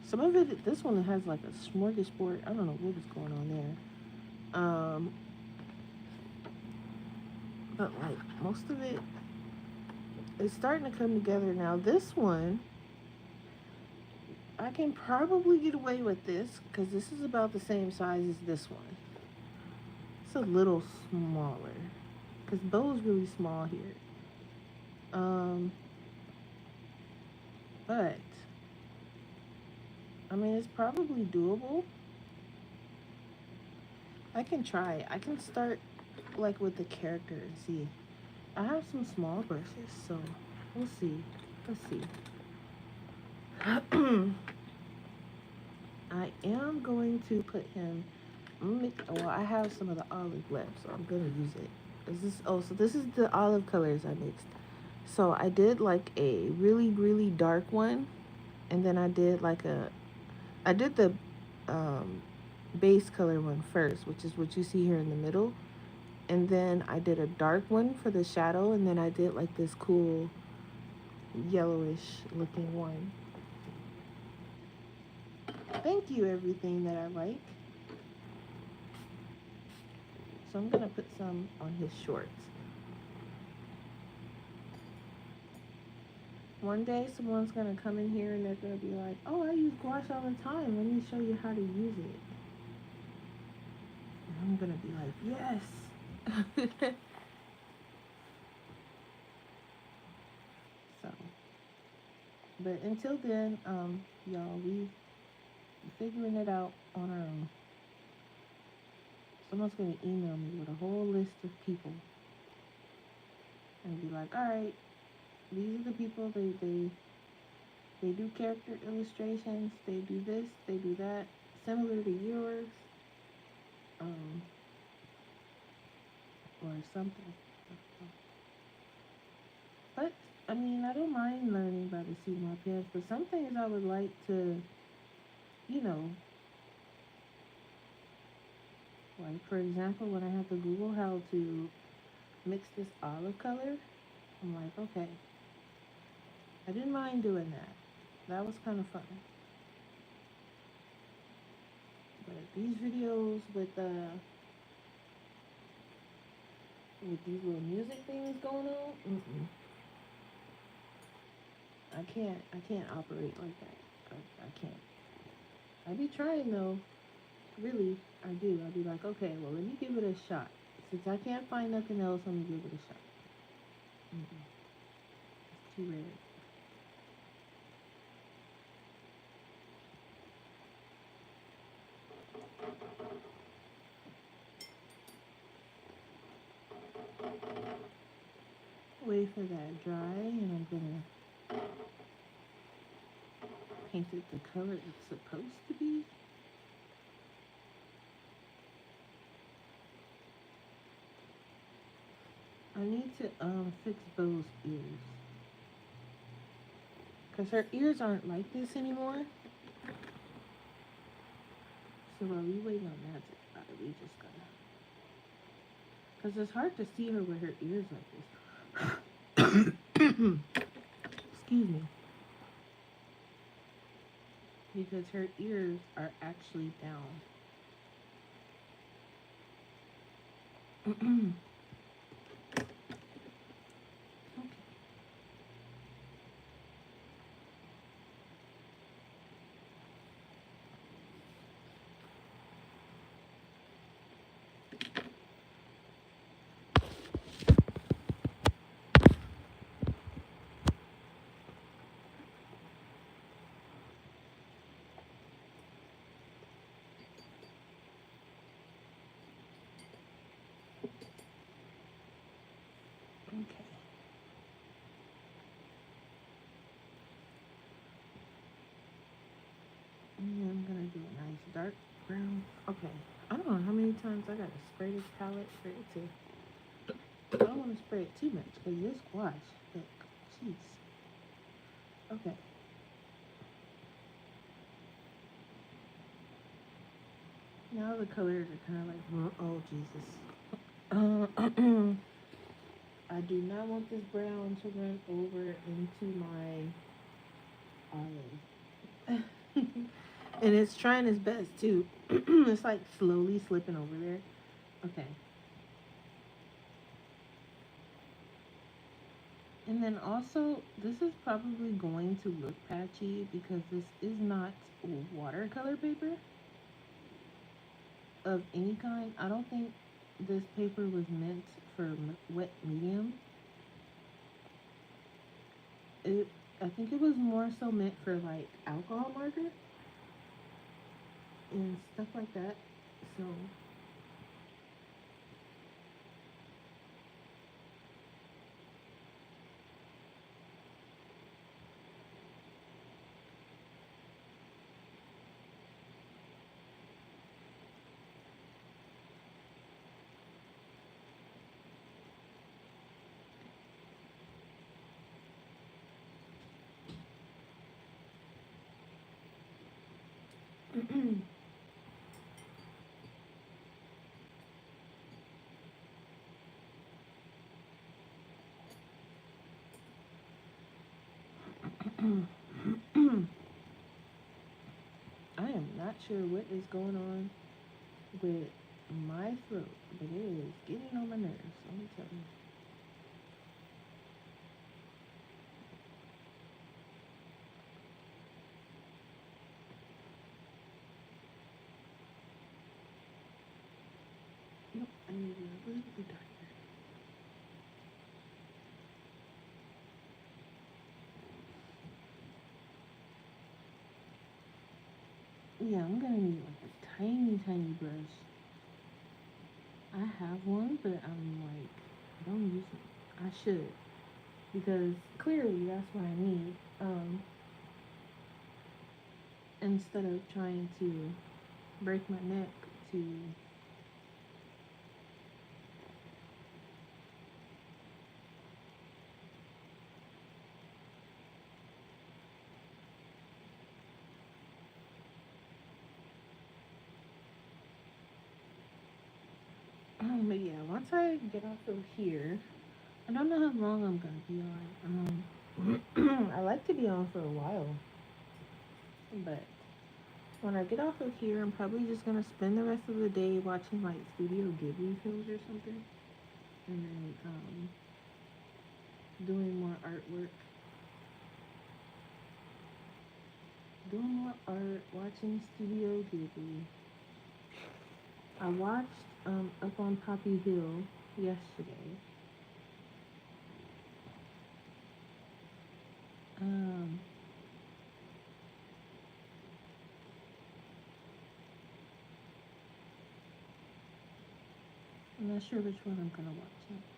Some of it, this one has like a smorgasbord. I don't know what is going on there. But like most of it is starting to come together now. This one, I can probably get away with this because this is about the same size as this one. It's a little smaller because Bo's really small here. But I mean, it's probably doable. I can try. I can start like with the character and see. I have some small brushes, so we'll see. Let's see. I am going to put him. Well, I have some of the olive left, so I'm gonna use it. So this is the olive colors I mixed. So I did like a really, really dark one, and then I did the base color one first, which is what you see here in the middle. And then I did a dark one for the shadow, and then I did like this cool yellowish looking one. Thank you, everything that I like. So I'm gonna put some on his shorts. One day someone's gonna come in here and they're gonna be like, oh, I use gouache all the time. Let me show you how to use it. And I'm gonna be like, yes. So, but until then, y'all, we figuring it out on our own. Someone's gonna email me with a whole list of people and be like, all right, these are the people. They do character illustrations. They do this. They do that. Similar to yours, or something. But I mean, I don't mind learning by the seat of my pants. But some things I would like to, you know, like for example, when I had to Google how to mix this olive color, I'm like, okay, I didn't mind doing that. That was kind of fun. But these videos with these little music things going on, I can't operate like that. I can't. I be trying though. Really, I do. I'll be like, okay, well, let me give it a shot. Since I can't find nothing else, let me give it a shot. It's too rare. Wait for that dry, and I'm gonna paint it the color it's supposed to be. I need to fix Bo's ears, cause her ears aren't like this anymore. So while we waiting on that to dry, we just gotta, cause it's hard to see her with her ears like this. Excuse me. Because her ears are actually down. Okay. many times I gotta spray this palette for it to. I don't want to spray it too much because this gouache. Look, jeez. Okay. Now the colors are kind of like, oh Jesus. I do not want this brown to run over into my olive. And it's trying its best too. It's like slowly slipping over there. Okay. And then also, this is probably going to look patchy because this is not watercolor paper of any kind. I don't think this paper was meant for wet medium. I think it was more so meant for like alcohol marker and stuff like that. So I am not sure what is going on with my throat, but it is getting on my nerves. Let me tell you. Nope, I need it a little bit darker. Yeah, I'm gonna need like a tiny, tiny brush. I have one, but I'm like, I don't use it. I should, because clearly that's what I need. Instead of trying to break my neck to. But yeah, once I get off of here, I don't know how long I'm gonna be on. I like to be on for a while, but when I get off of here, I'm probably just gonna spend the rest of the day watching like Studio Ghibli films or something, and then doing more artwork, doing more art, watching Studio Ghibli. I watched Up on Poppy Hill yesterday. Um, I'm not sure which one I'm gonna watch next.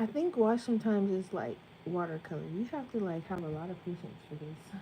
I think wash sometimes is like watercolor. You have to like have a lot of patience for this.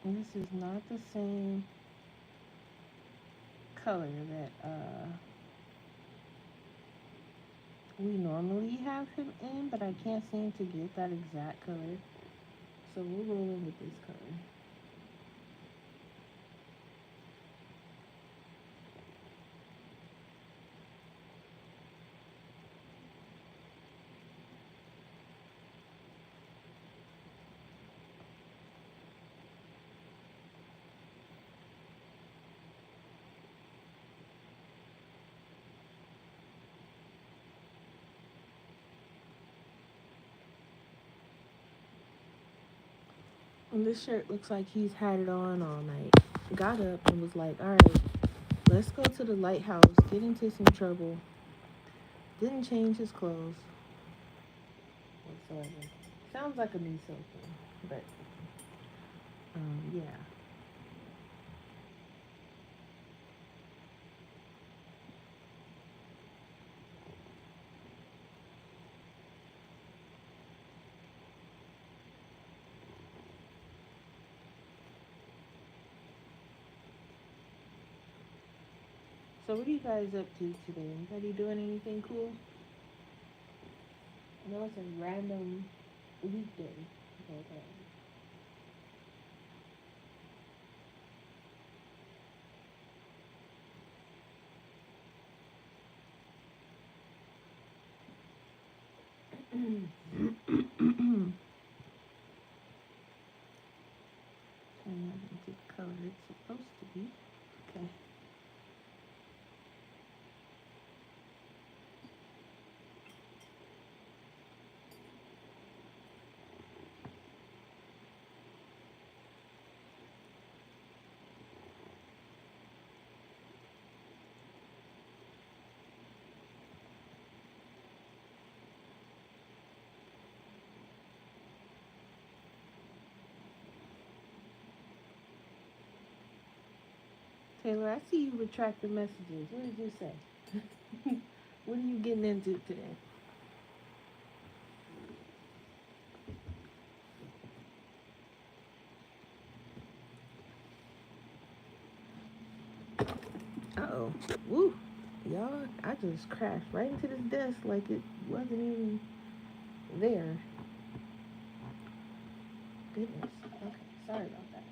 This is not the same color that we normally have him in, but I can't seem to get that exact color. So we'll roll in with this color. And this shirt looks like he's had it on all night. Got up and was like, all right, let's go to the lighthouse, get into some trouble. Didn't change his clothes whatsoever. Sounds like a me something, but yeah. So what are you guys up to today? Anybody doing anything cool? I know it's a random weekday. Okay. Turn that into the color it's supposed to be. Okay. Taylor, I see you retract the messages. What did you say? What are you getting into today? Uh-oh. Woo. Y'all, I just crashed right into this desk like it wasn't even there. Goodness. Okay, sorry about that.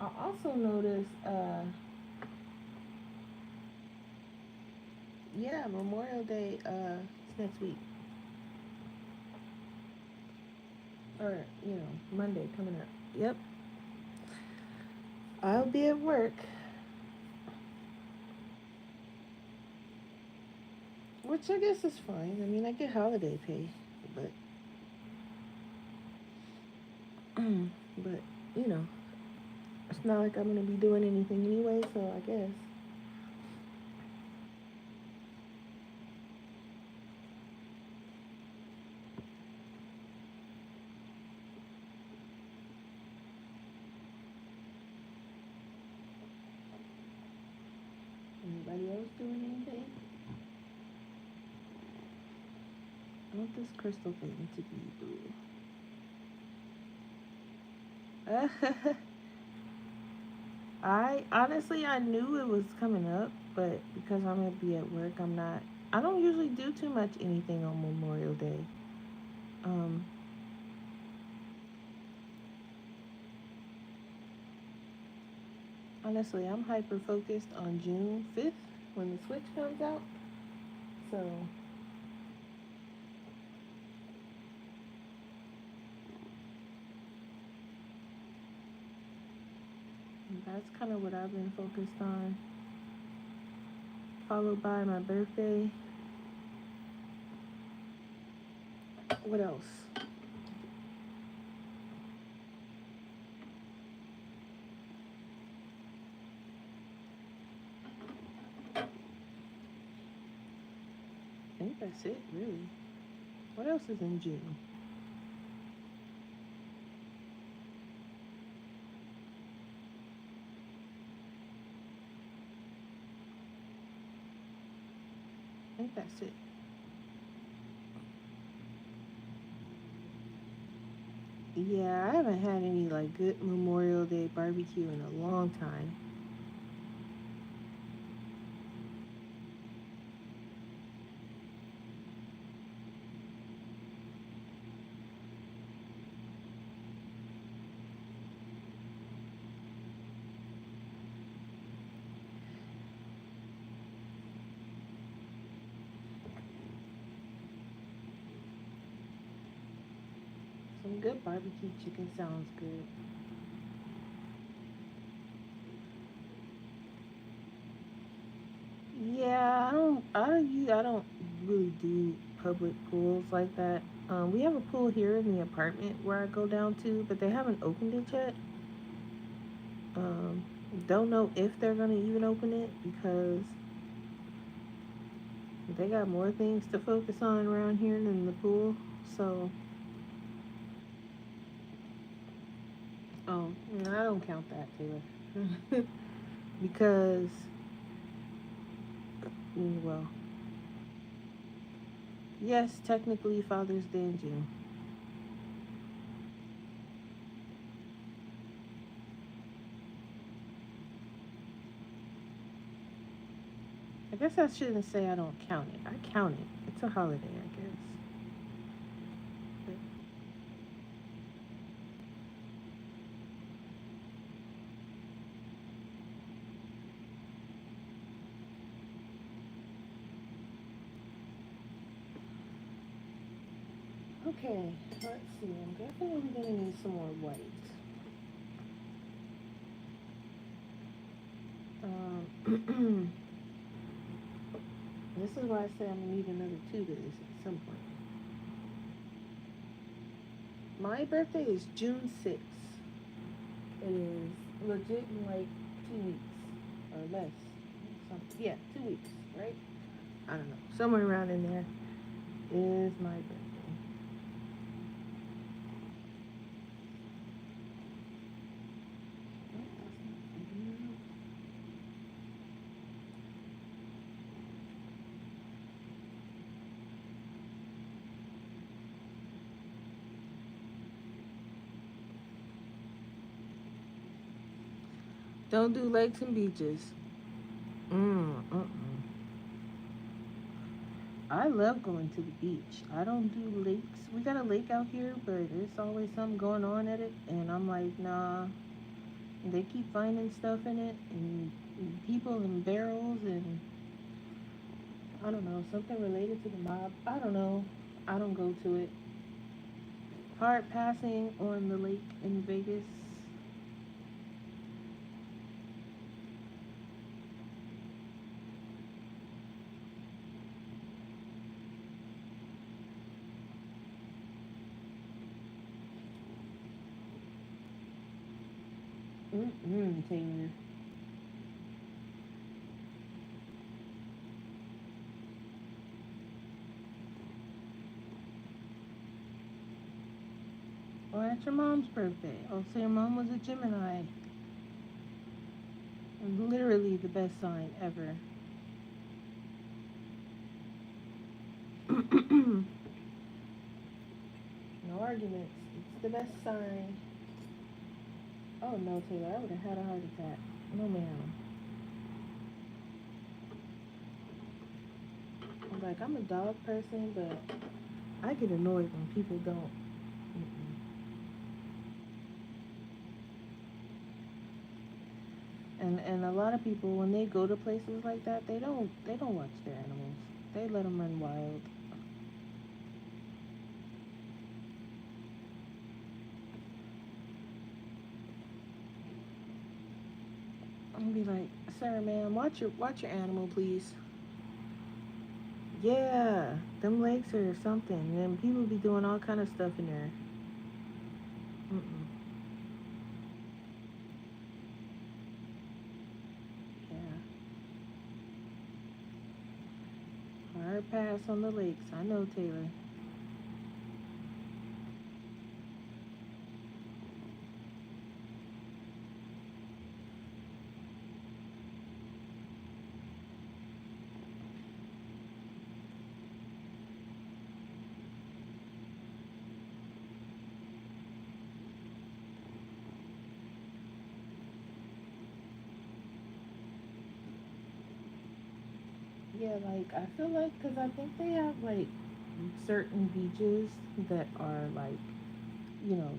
I also noticed, yeah, Memorial Day, it's next week. Or, Monday coming up. Yep. I'll be at work. Which I guess is fine. I mean, I get holiday pay, but, but, you know, it's not like I'm gonna be doing anything anyway, so I guess. Anybody else doing anything? I want this crystal thing to be blue. I honestly I knew it was coming up, but because I'm gonna be at work, I'm not. I don't usually do too much anything on Memorial Day. Um, Honestly, I'm hyper focused on June 5th when the Switch comes out. So that's kind of what I've been focused on. Followed by my birthday. What else? I think that's it, really. What else is in June? think that's it. Yeah, I haven't had any like good Memorial Day barbecue in a long time. Some good barbecue chicken sounds good. Yeah, I don't really do public pools like that. We have a pool here in the apartment where I go down to, but they haven't opened it yet. Um, don't know if they're gonna even open it because they got more things to focus on around here than the pool. So, I don't count that, Taylor. Because, well, yes, technically Father's Day in June. I guess I shouldn't say I don't count it. I count it. It's a holiday, I guess. But, okay, let's see. I'm definitely gonna need some more white. Um, this is why I say I'm gonna need another two of this at some point. My birthday is June 6th. It is legit in like 2 weeks or less. Something. Yeah, 2 weeks, right? I don't know. Somewhere around in there is my birthday. Don't do lakes and beaches. Mm-mm. I love going to the beach. I don't do lakes. We got a lake out here, but there's always something going on at it, and I'm like, nah. They keep finding stuff in it, and people in barrels, and I don't know, something related to the mob. I don't know. I don't go to it. Hard passing on the lake in Vegas. Taylor. Well, it's your mom's birthday. Oh, so your mom was a Gemini. Literally the best sign ever. No arguments. It's the best sign. Oh no, Taylor, I would have had a heart attack. No, ma'am. I'm a dog person, but I get annoyed when people don't. Mm-mm. And a lot of people when they go to places like that, they don't watch their animals. They let them run wild. I'm be like, sir, ma'am, watch your animal, please. Yeah, them lakes or something. And people be doing all kind of stuff in there. Mm-mm. Yeah, hard pass on the lakes. I know, Taylor. Yeah, like I feel like because I think they have like certain beaches that are like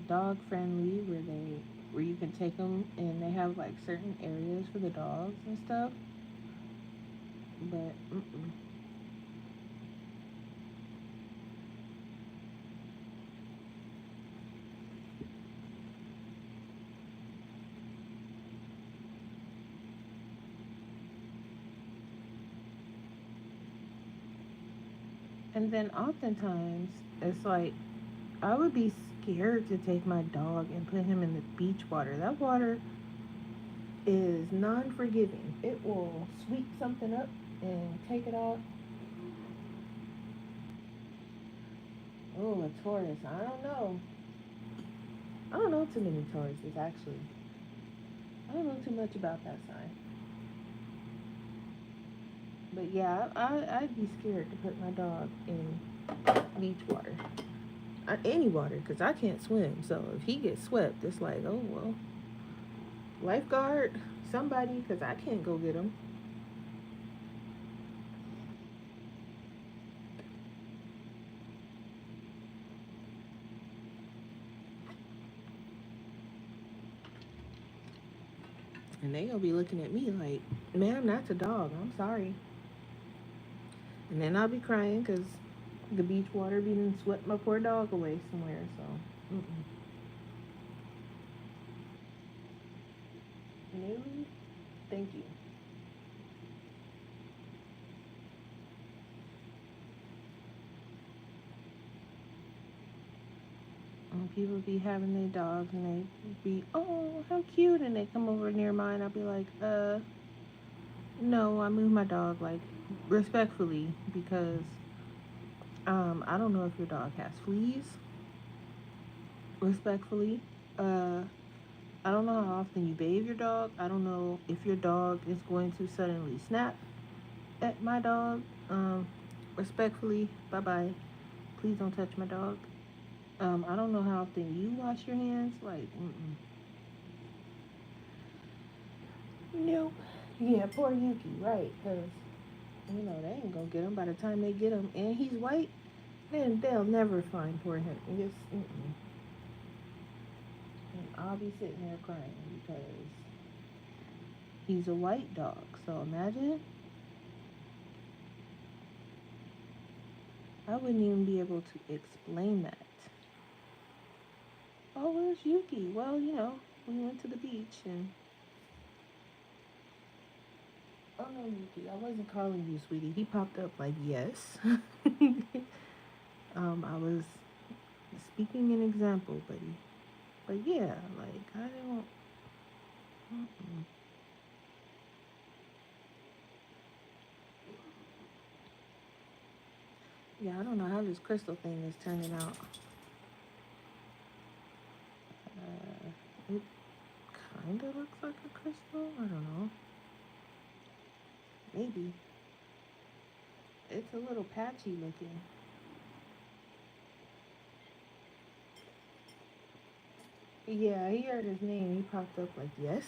dog friendly where you can take them and they have like certain areas for the dogs and stuff. But and then oftentimes it's like I would be scared to take my dog and put him in the beach water. That water is non-forgiving. It will sweep something up and take it out. Oh, a Taurus. I don't know. I don't know too many Tauruses actually. I don't know too much about that sign. But yeah, I'd be scared to put my dog in beach water. Any water, because I can't swim. So if he gets swept, it's like, oh, well, lifeguard, somebody, because I can't go get him. And they going to be looking at me like, ma'am, that's a dog. I'm sorry. And then I'll be crying because the beach water being swept my poor dog away somewhere. So, no, thank you. And people be having their dogs and they be, oh, how cute. And they come over near mine. I'll be like, no, I move my dog like respectfully because I don't know if your dog has fleas. Respectfully, uh, I don't know how often you bathe your dog. I don't know if your dog is going to suddenly snap at my dog. Um, Respectfully, bye bye. Please don't touch my dog. I don't know how often you wash your hands. Like, nope. Yeah, poor Yuki, right? Because they ain't gonna get him by the time they get him, and he's white. Then they'll never find poor him. Just, and I'll be sitting there crying because he's a white dog. So imagine I wouldn't even be able to explain that. Oh, where's Yuki? Well, we went to the beach and. Oh no, Yuki, I wasn't calling you, sweetie. He popped up like yes. I was speaking an example, buddy. But yeah, like I don't. Mm-mm. Yeah, I don't know how this crystal thing is turning out. It kind of looks like a crystal. I don't know. Maybe it's a little patchy looking. Yeah, he heard his name. He popped up like yes.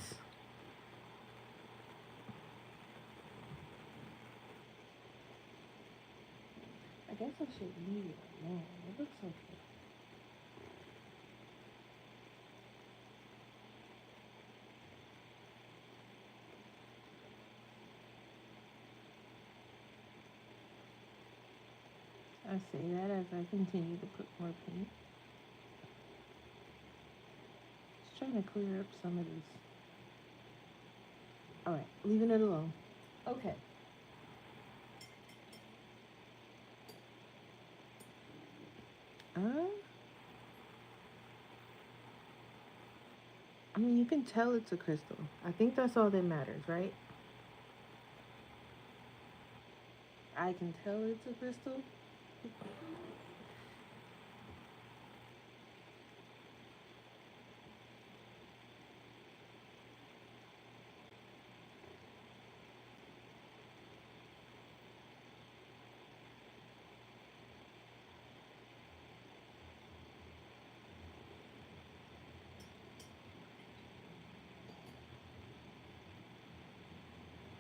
I guess I should leave it alone. It looks okay. I say that as I continue to put more paint. Just trying to clear up some of this. All right, leaving it alone. Okay. Uh, I mean, you can tell it's a crystal. I think that's all that matters, right? I can tell it's a crystal.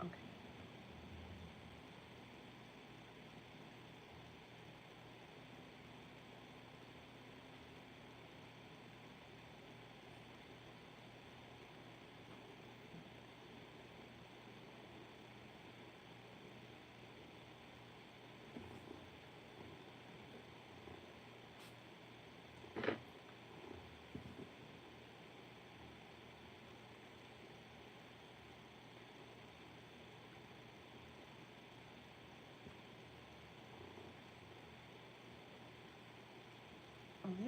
Okay.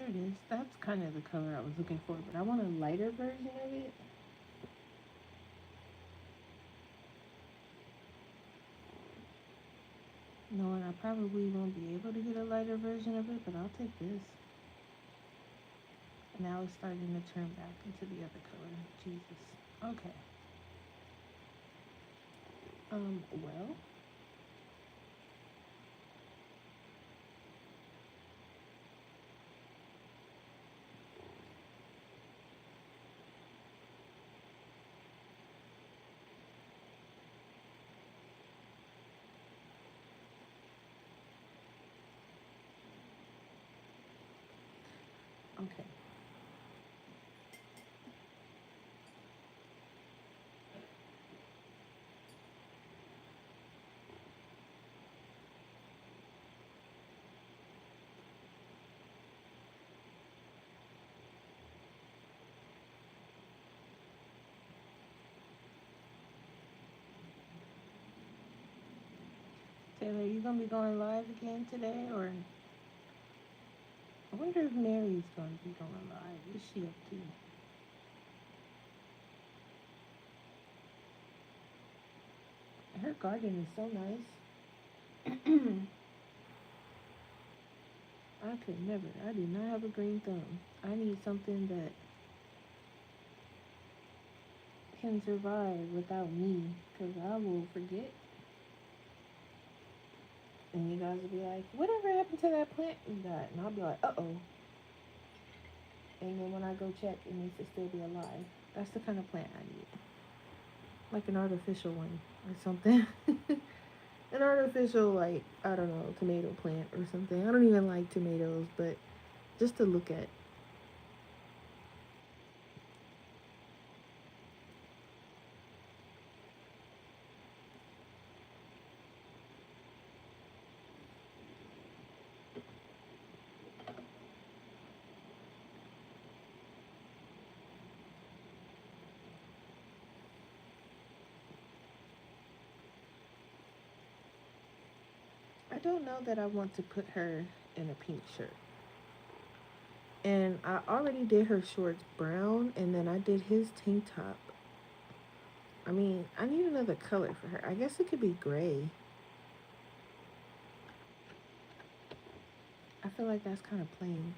it is. That's kind of the color I was looking for, but I want a lighter version of it. Knowing I probably won't be able to get a lighter version of it, but I'll take this. Now it's starting to turn back into the other color. Jesus. Okay. Well. Okay. Taylor, you gonna be going live again today, or I wonder if Mary's gonna be going live. What's she up to? Her garden is so nice. I could never. I do not have a green thumb. I need something that can survive without me, because I will forget. And you guys will be like, whatever happened to that plant you got? And I'll be like, uh-oh. And then when I go check, it needs to still be alive. That's the kind of plant I need. Like an artificial one or something. An artificial, like, I don't know, tomato plant or something. I don't even like tomatoes, but just to look at. I don't know that I want to put her in a pink shirt. And I already did her shorts brown, and then I did his tank top. I mean, I need another color for her. I guess it could be gray. I feel like that's kind of plain.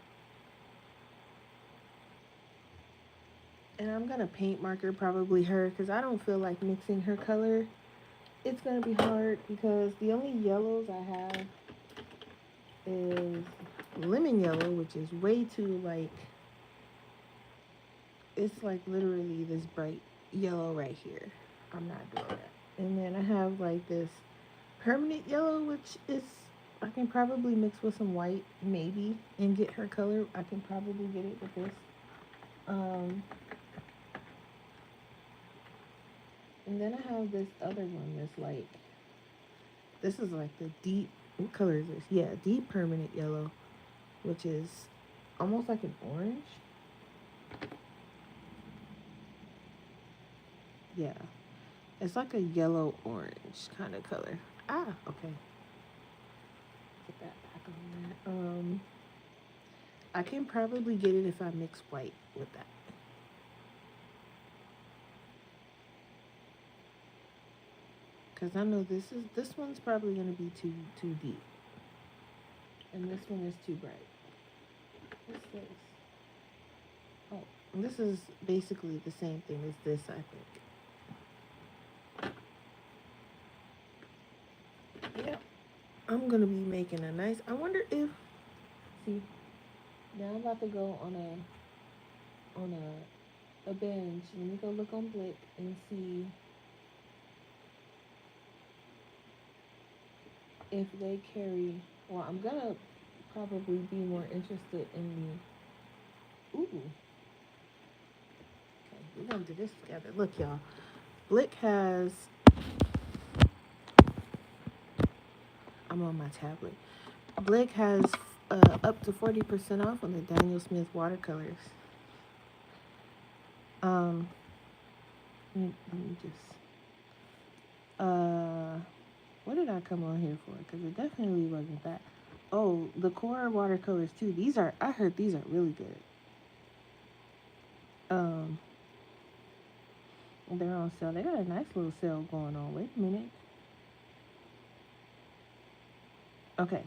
And I'm going to paint marker probably her, because I don't feel like mixing her color. It's going to be hard because the only yellows I have is lemon yellow, which is way too, like, it's like literally this bright yellow right here. I'm not doing that. And then I have like this permanent yellow, which is, I can probably mix with some white maybe and get her color. I can probably get it with this. And then I have this other one that's like, this is like the deep, what color is this? Yeah, deep permanent yellow, which is almost like an orange. Yeah, it's like a yellow orange kind of color. Ah, okay. Put that back on there. I can probably get it if I mix white with that. Cause I know this one's probably gonna be too deep, and this one is too bright. What's this? Oh, and this is basically the same thing as this, I think. Yeah, I'm gonna be making a nice. I wonder if, see, now I'm about to go on a binge. Let me go look on Blick and see if they carry. Well, I'm gonna probably be more interested in the. Ooh. Okay, we're gonna do this together. Look, y'all. Blick has. I'm on my tablet. Blick has up to 40% off on the Daniel Smith watercolors. Let me just. What did I come on here for? Because it definitely wasn't that. Oh, the core watercolors too. These are, I heard these are really good. Um, they're on sale. They got a nice little sale going on. Wait a minute. Okay,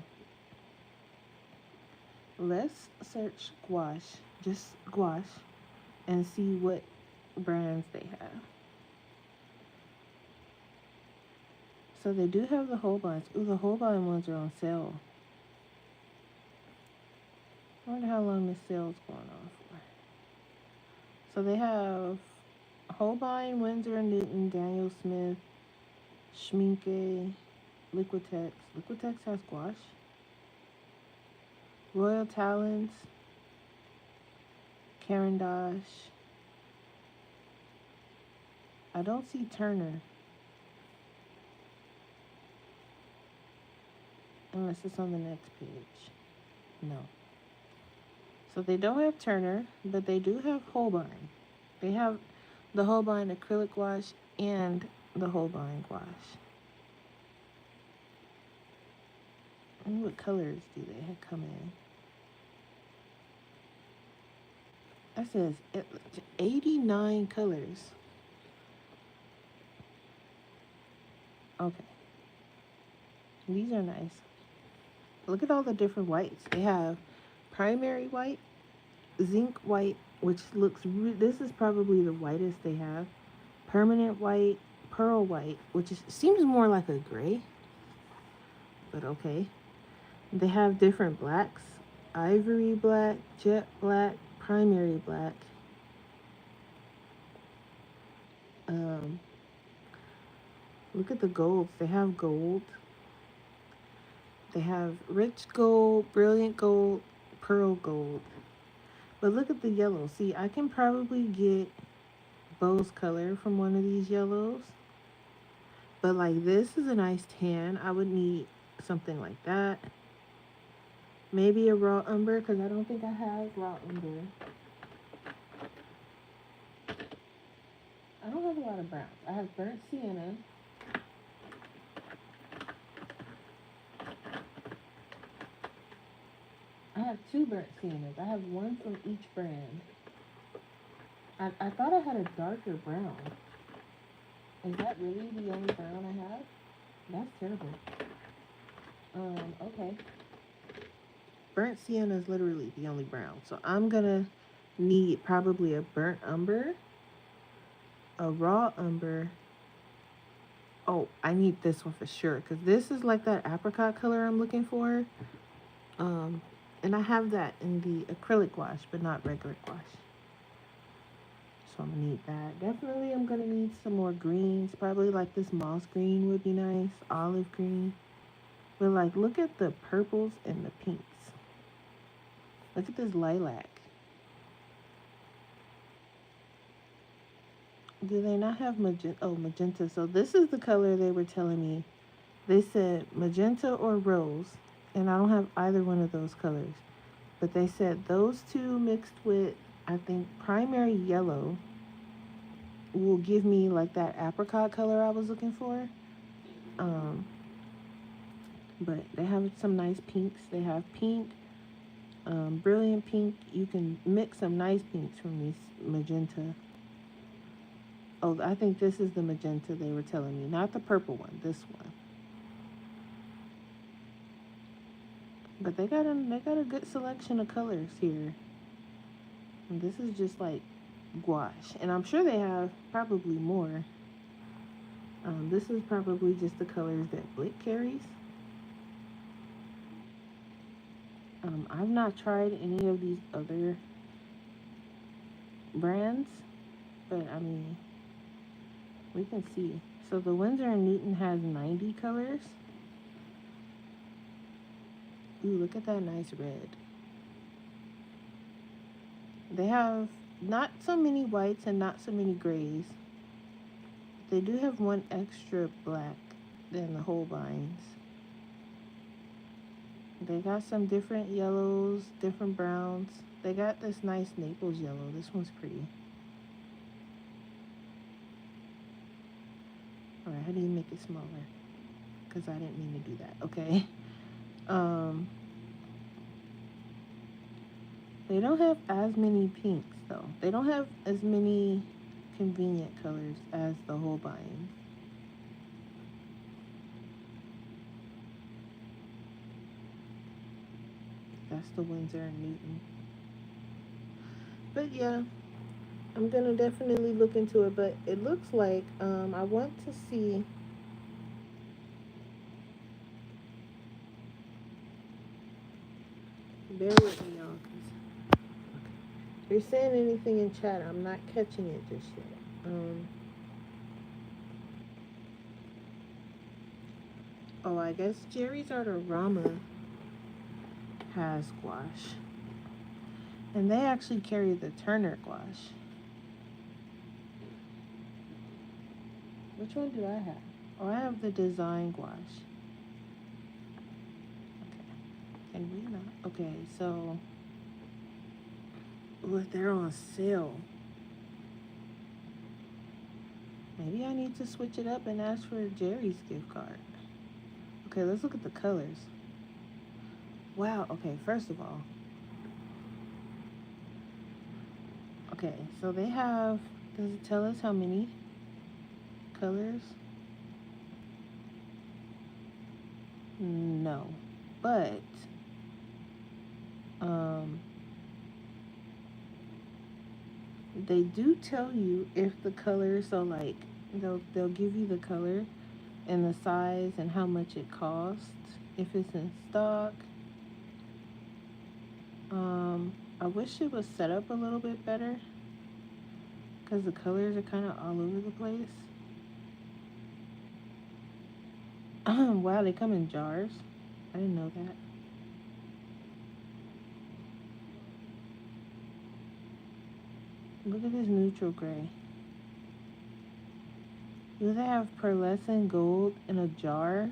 let's search gouache, just gouache, and see what brands they have. So they do have the Holbeins. Ooh, the Holbein ones are on sale. I wonder how long this sale's going on for. So they have Holbein, Winsor and Newton, Daniel Smith, Schmincke, Liquitex. Liquitex has gouache. Royal Talons, Caran d'Ache. I don't see Turner unless it's on the next page. No. So they don't have Turner, but they do have Holbein. They have the Holbein acrylic gouache and the Holbein gouache. And what colors do they come in? That says 89 colors. Okay. These are nice. Look at all the different whites. They have primary white, zinc white, which looks, this is probably the whitest they have. Permanent white, pearl white, which seems more like a gray, but okay. They have different blacks: ivory black, jet black, primary black. Um, Look at the golds. They have gold. They have rich gold, brilliant gold, pearl gold. But look at the yellow. See, I can probably get Bose color from one of these yellows. But like this is a nice tan. I would need something like that. Maybe a raw umber, because I don't think I have raw umber. I don't have a lot of browns. I have burnt sienna. I have two burnt siennas. I have one from each brand. I thought I had a darker brown. Is that really the only brown I have? That's terrible. Okay. Burnt sienna is literally the only brown. So I'm gonna need probably a burnt umber, a raw umber. Oh, I need this one for sure, because this is like that apricot color I'm looking for. Um, and I have that in the acrylic gouache, but not regular gouache. So I'm gonna need that. Definitely I'm gonna need some more greens. Probably like this moss green would be nice. Olive green. But like look at the purples and the pinks. Look at this lilac. Do they not have magenta? Oh, magenta. So this is the color they were telling me. They said magenta or rose. And I don't have either one of those colors. But they said those two mixed with, I think, primary yellow will give me like that apricot color I was looking for. Um, but they have some nice pinks. They have pink, brilliant pink. You can mix some nice pinks from these magenta. Oh, I think this is the magenta they were telling me, not the purple one. This one. But they got a good selection of colors here. And this is just like gouache, and I'm sure they have probably more. This is probably just the colors that Blick carries. I've not tried any of these other brands, but I mean, we can see. So the Winsor and Newton has 90 colors. Ooh, look at that nice red. They have not so many whites and not so many grays. They do have one extra black than the Holbeins. They got some different yellows, different browns. They got this nice Naples yellow. This one's pretty. Alright, how do you make it smaller? Because I didn't mean to do that. Okay. They don't have as many pinks though. They don't have as many convenient colors as the Holbein. That's the Winsor and Newton. But yeah, I'm gonna definitely look into it. But it looks like I want to see. Bear with me, y'all. 'Cause if you're saying anything in chat, I'm not catching it just yet. Oh, I guess Jerry's Artorama has gouache. And they actually carry the Turner gouache. Which one do I have? Oh, I have the design gouache. Okay. Can we not? Okay, so. Look, they're on sale. Maybe I need to switch it up and ask for Jerry's gift card. Okay, let's look at the colors. Wow, okay, first of all. Okay, so they have, does it tell us how many colors? No, but they do tell you if the colors, so like they'll give you the color and the size and how much it costs if it's in stock. I wish it was set up a little bit better because the colors are kind of all over the place. Wow, they come in jars. I didn't know that. Look at this neutral gray. Do they have pearlescent gold in a jar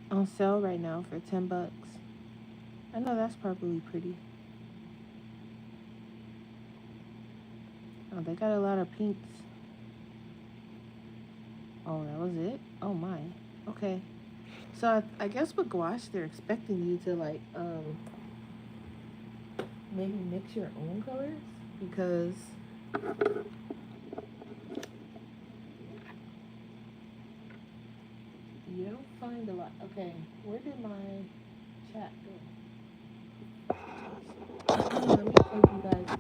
on sale right now for $10? I know that's probably pretty. Oh, they got a lot of pinks. Oh, that was it? Oh my. Okay. So I guess with gouache, they're expecting you to like maybe mix your own colors because you don't find a lot. Okay, where did my chat go? Let me take you guys up.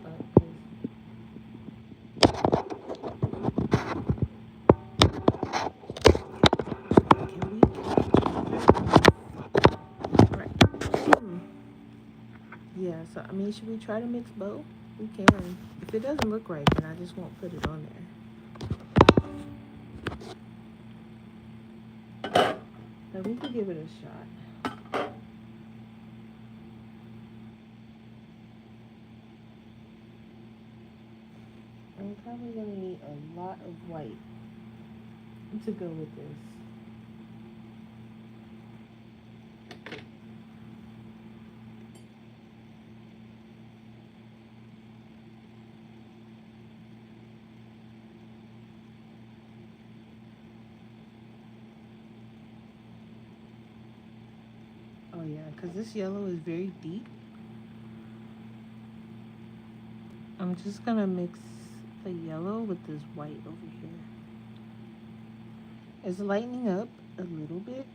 Yeah, so I mean, should we try to mix both? We can. If it doesn't look right, then I just won't put it on there. But we could give it a shot. I'm probably gonna need a lot of white to go with this. Oh yeah, because this yellow is very deep. I'm just gonna mix the yellow with this white over here. It's lightening up a little bit.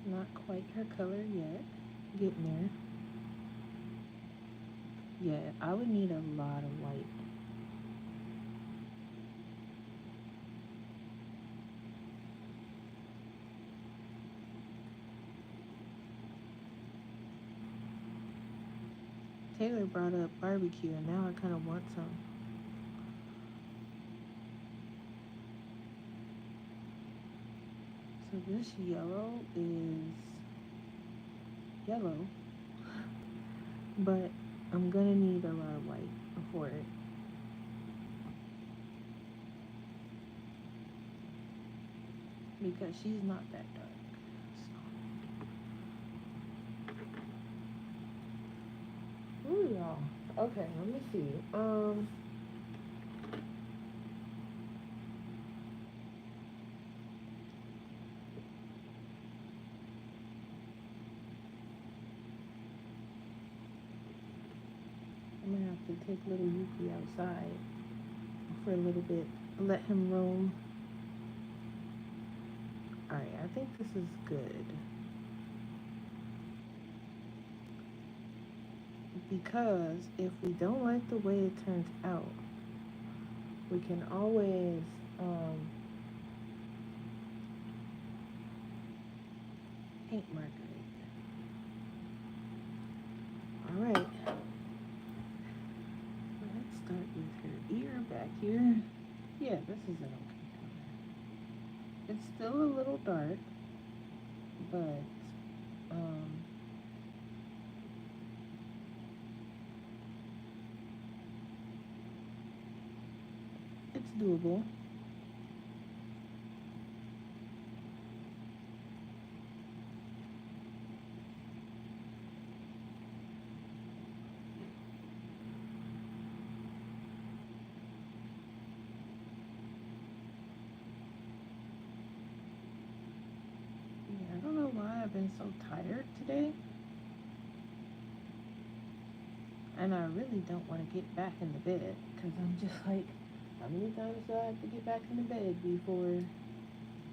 Not quite her color yet. Getting there. Yeah, I would need a lot of white. Taylor brought up barbecue, and now I kind of want some. So this yellow is yellow, but I'm gonna need a lot of white for it. Because she's not that dark. So. Ooh, y'all. Okay, let me see. to take little Yuki outside for a little bit, let him roam. Alright, I think this is good. Because if we don't like the way it turns out, we can always paint marker it. Alright. Let's start with her ear back here. Yeah, this is an okay color. It's still a little dark, but it's doable. Yeah, I don't know why I've been so tired today. And I really don't want to get back in the bed because I'm just like, how many times do I have to get back in the bed before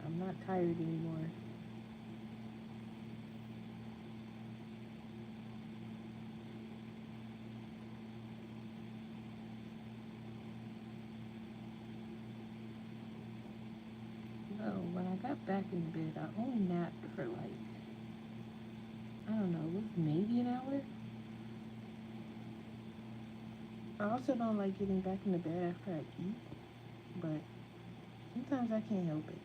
I'm not tired anymore? No, when I got back in bed, I only napped for like, I don't know, maybe an hour. I also don't like getting back in the bed after I eat, but sometimes I can't help it.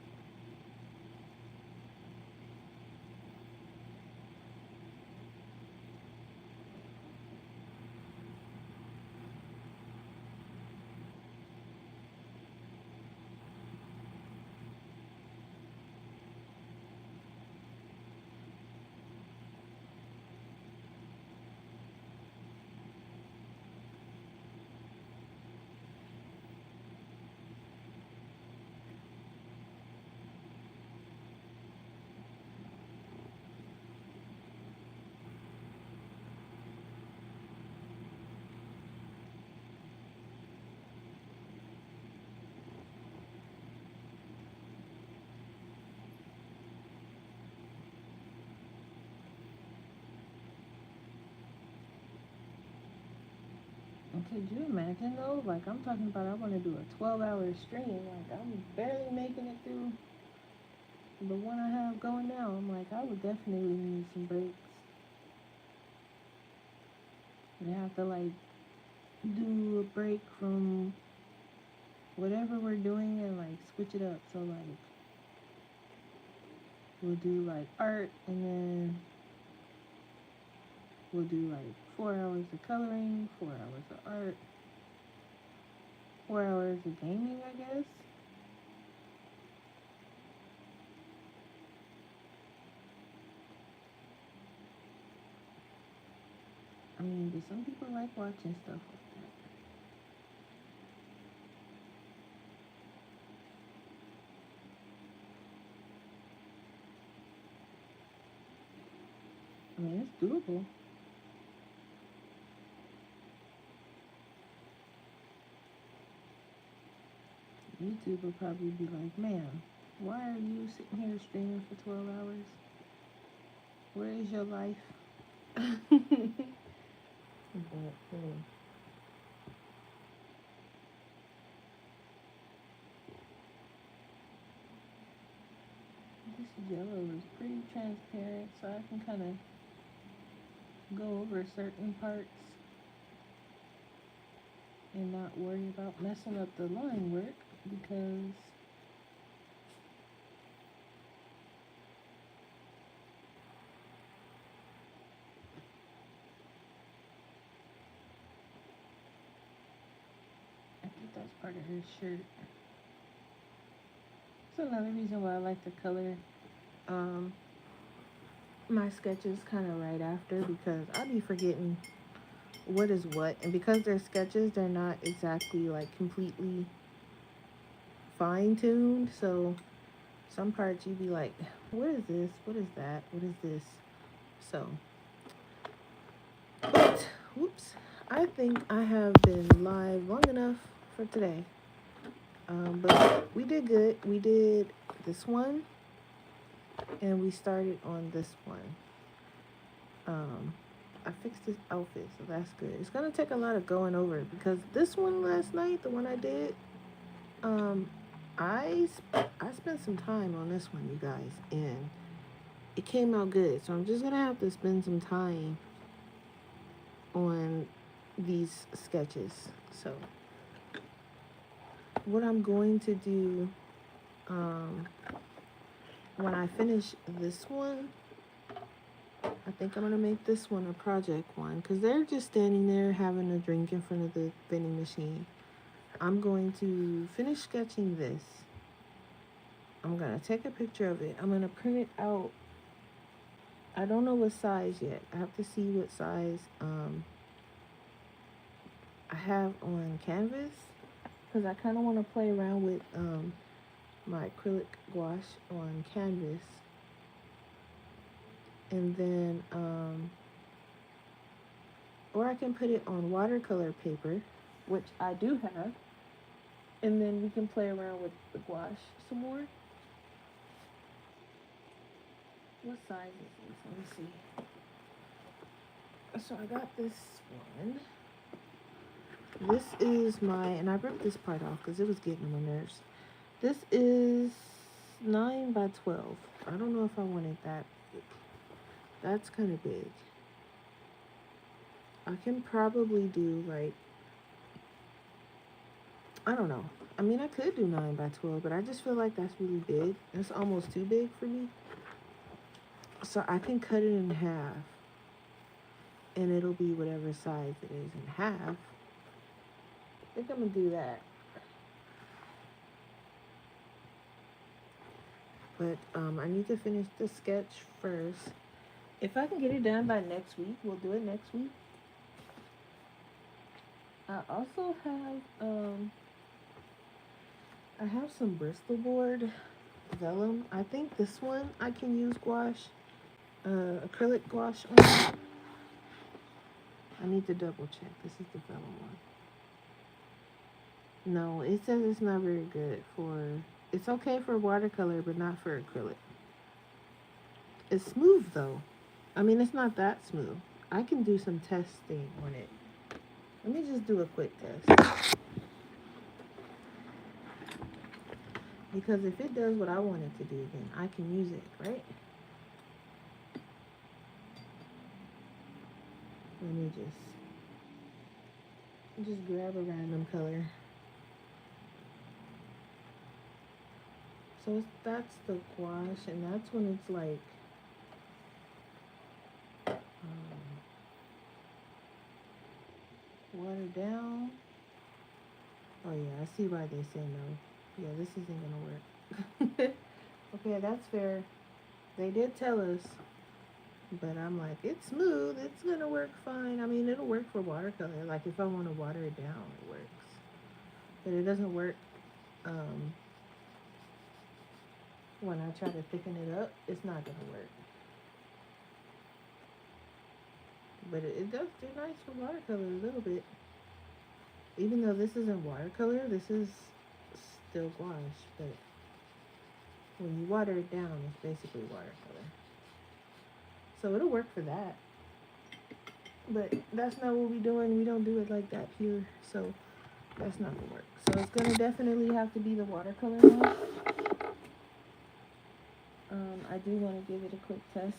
And could you imagine though? Like I'm talking about, I want to do a 12-hour stream. Like I'm barely making it through the one I have going now. I'm like, I would definitely need some breaks. We have to like do a break from whatever we're doing and like switch it up. So like we'll do like art and then we'll do like 4 hours of coloring, 4 hours of art, 4 hours of gaming, I guess. I mean, do some people like watching stuff like that? I mean, it's doable. YouTube will probably be like, ma'am, why are you sitting here streaming for 12 hours? Where is your life? This yellow is pretty transparent, so I can kind of go over certain parts and not worry about messing up the line work because I think that's part of her shirt. That's another reason why I like to color um, my sketches kind of right after because I'll be forgetting what is what, and because they're sketches, they're not exactly like completely fine-tuned, so some parts you'd be like, what is this, what is that, what is this? So but whoops, I think I have been live long enough for today. But we did good. We did this one, and we started on this one. I fixed this outfit, so that's good. It's gonna take a lot of going over because this one last night, the one I did, um, I spent some time on this one, you guys, and it came out good. So I'm just gonna have to spend some time on these sketches. So what I'm going to do, when I finish this one, I think I'm gonna make this one a project one because they're just standing there having a drink in front of the vending machine. I'm going to finish sketching this. I'm gonna take a picture of it. I'm gonna print it out. I don't know what size yet. I have to see what size I have on canvas because I kind of want to play around with my acrylic gouache on canvas, and then or I can put it on watercolor paper, which I do have, and then we can play around with the gouache some more. What size is this? Let me see. So I got this one. This is and I ripped this part off because it was getting on my nerves. This is 9 by 12. I don't know if I wanted that big. That's kind of big. I can probably do like, I don't know. I mean, I could do 9 by 12, but I just feel like that's really big. That's almost too big for me. So I can cut it in half, and it'll be whatever size it is in half. I think I'm gonna do that. But I need to finish the sketch first. If I can get it done by next week, we'll do it next week. I also have some Bristol board vellum. I think this one I can use gouache, acrylic gouache on. I need to double check. This is the vellum one. No, it says it's not very good for. It's okay for watercolor, but not for acrylic. It's smooth though. I mean, it's not that smooth. I can do some testing on it. Let me just do a quick test. Because if it does what I want it to do, then I can use it, right? Let me just grab a random color. So that's the gouache, and that's when it's like watered down. Oh yeah, I see why they say no. Yeah, this isn't gonna work. Okay, that's fair. They did tell us, but I'm like, it's smooth. It's gonna work fine. I mean, it'll work for watercolor. Like if I want to water it down, it works. But it doesn't work when I try to thicken it up. It's not gonna work. But it does do nice for watercolor a little bit. Even though this isn't watercolor, this is still gouache. But when you water it down, it's basically watercolor. So it'll work for that. But that's not what we're doing. We don't do it like that here. So that's not gonna work. So it's gonna definitely have to be the watercolor one. I do want to give it a quick test.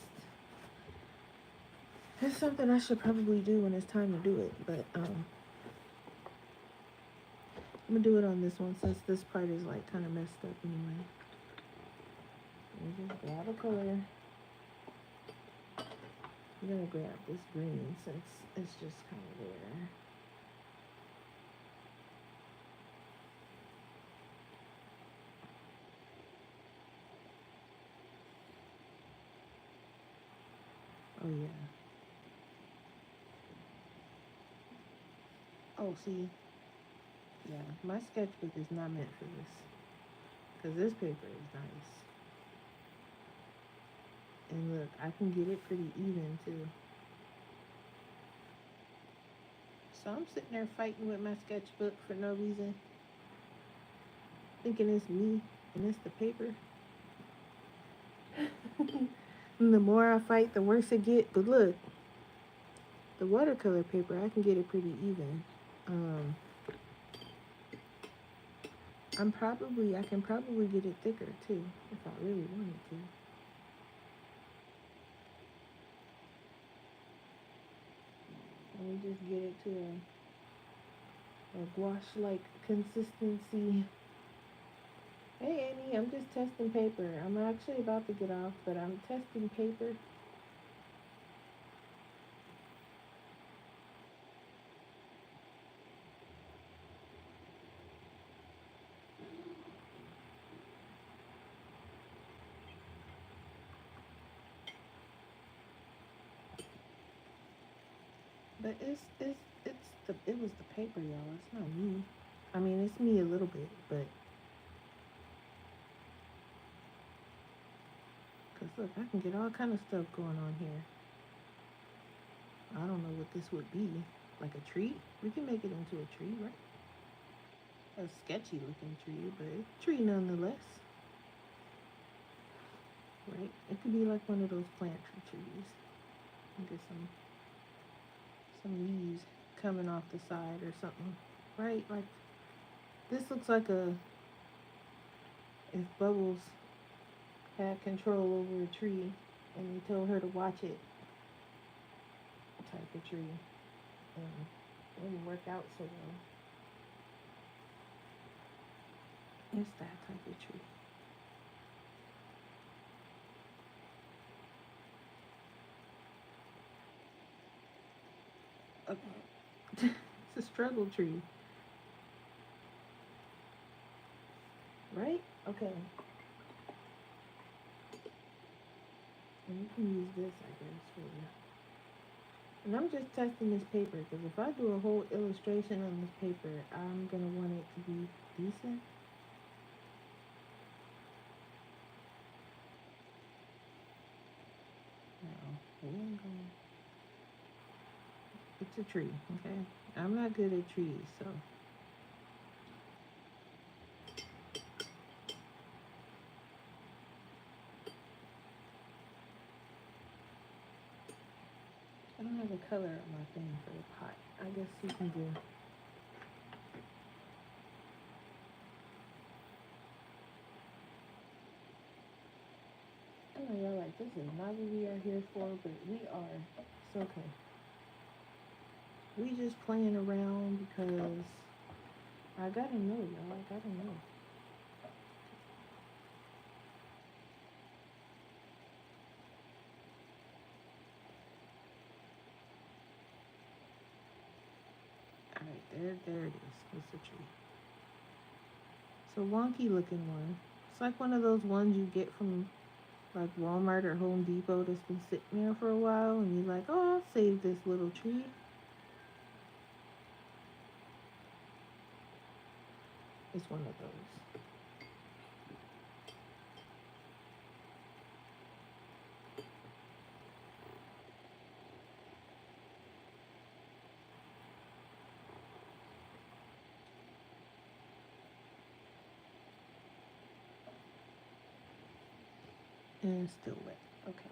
It's something I should probably do when it's time to do it, but I'm gonna do it on this one since this part is like kind of messed up anyway. Let me just grab a color. I'm gonna grab this green since it's just kind of there. Oh yeah. Oh, see, yeah, my sketchbook is not meant for this because this paper is nice. And look, I can get it pretty even too. So So I'm sitting there fighting with my sketchbook for no reason, thinking it's me and it's the paper. And the more I fight, the worse it get. But look, the watercolor paper, I can get it pretty even. Um, I can probably get it thicker too, if I really wanted to. Let me just get it to a gouache-like consistency. Hey Amy, I'm just testing paper. I'm actually about to get off, but I'm testing paper. But it was the paper, y'all. It's not me. I mean, it's me a little bit, but cause look, I can get all kind of stuff going on here. I don't know what this would be. Like a tree? We can make it into a tree, right? A sketchy looking tree, but a tree nonetheless. Right? It could be like one of those planter trees. Get some leaves coming off the side or something. Right? Like this looks like a if Bubbles had control over a tree and he told her to watch it type of tree. And it wouldn't work out so well. It's that type of tree. Okay. It's a struggle tree. Right? Okay. And you can use this, I guess, for you. And I'm just testing this paper because if I do a whole illustration on this paper, I'm going to want it to be decent. No, we ain't going to. It's a tree, okay? I'm not good at trees, so. I don't have a color on my thing for the pot. I guess you can do. I know y'all like, this is not what we are here for, but we are. It's okay. We just playing around because I gotta know, y'all. I gotta know. Alright, there it is. It's a tree. It's a wonky looking one. It's like one of those ones you get from like Walmart or Home Depot that's been sitting there for a while and you're like, oh, I'll save this little tree. It's one of those. And it's still wet. Okay.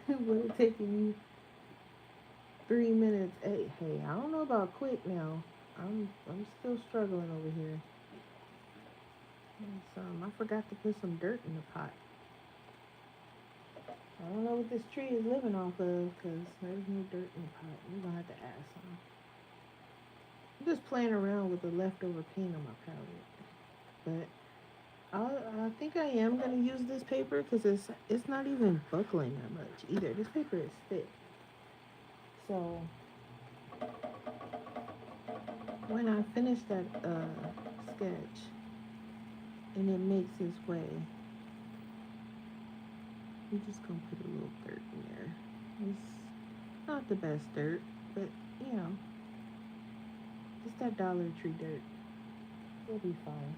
It would have taken you 3 minutes. Hey, I don't know about quick now. I'm still struggling over here. I forgot to put some dirt in the pot. I don't know what this tree is living off of because there's no dirt in the pot. We're gonna have to add some. I'm just playing around with the leftover paint on my palette, but I think I am gonna use this paper because it's not even buckling that much either. This paper is thick, so when I finish that sketch and it makes its way, we're just gonna put a little dirt in there. It's not the best dirt, but you know, it's that Dollar Tree dirt. We'll be fine.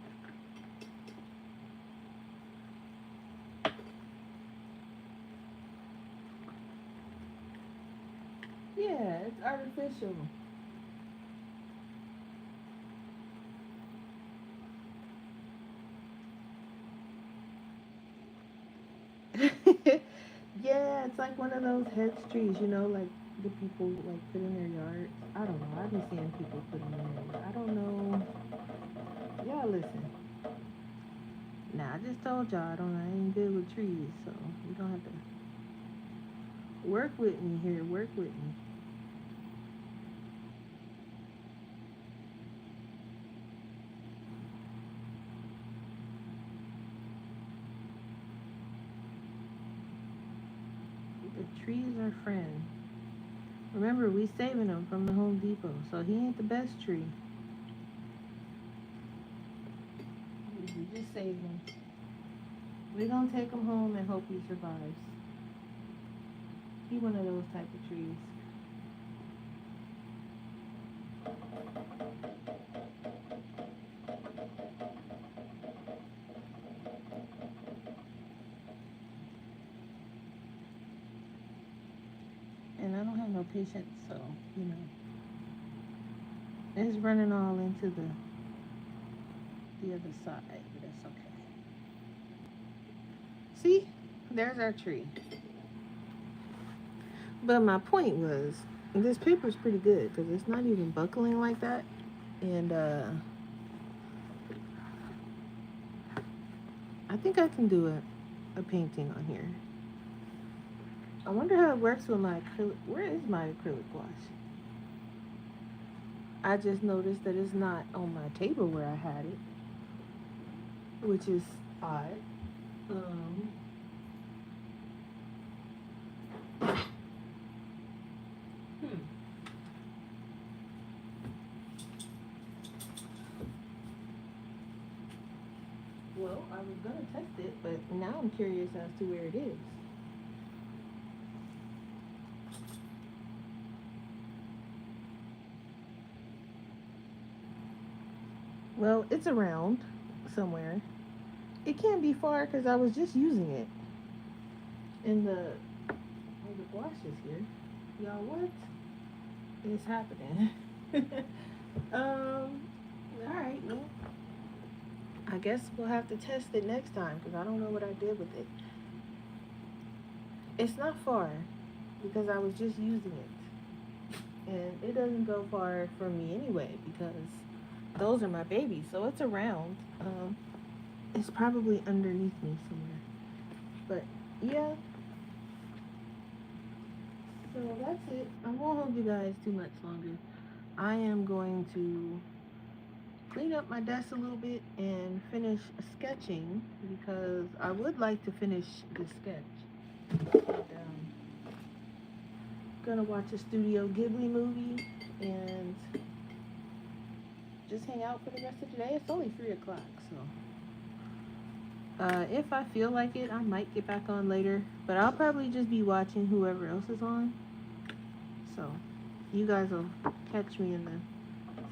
Yeah, it's artificial. Yeah, it's like one of those hedge trees, you know, like the people like put in their yards. I don't know. I've been seeing people put them in there. I don't know. Y'all listen. Nah, I just told y'all I ain't good with trees, so you don't have to work with me here. Work with me. The trees are friends. Remember, we saving him from the Home Depot, so he ain't the best tree. We just saved him. We're gonna take him home and hope he survives. He one of those type of trees. And I don't have no patience, so you know, it's running all into the other side, but that's okay. See, there's our tree. But my point was, this paper's pretty good because it's not even buckling like that, and I think I can do a painting on here. I wonder how it works with my acrylic. Where is my acrylic gouache? I just noticed that it's not on my table where I had it, which is odd. Um, hmm. Well, I was gonna test it, but now I'm curious as to where it is. Well, it's around somewhere. It can't be far because I was just using it. And the gouache is here. Y'all, what is happening? All right. Well, I guess we'll have to test it next time because I don't know what I did with it. It's not far because I was just using it. And it doesn't go far for me anyway because those are my babies. So it's around. It's probably underneath me somewhere. But yeah, so that's it. I won't hold you guys too much longer. I am going to clean up my desk a little bit and finish sketching because I would like to finish the sketch. And, gonna watch a Studio Ghibli movie and just hang out for the rest of the day. It's only 3 o'clock, so if I feel like it, I might get back on later, but I'll probably just be watching whoever else is on. So you guys will catch me in the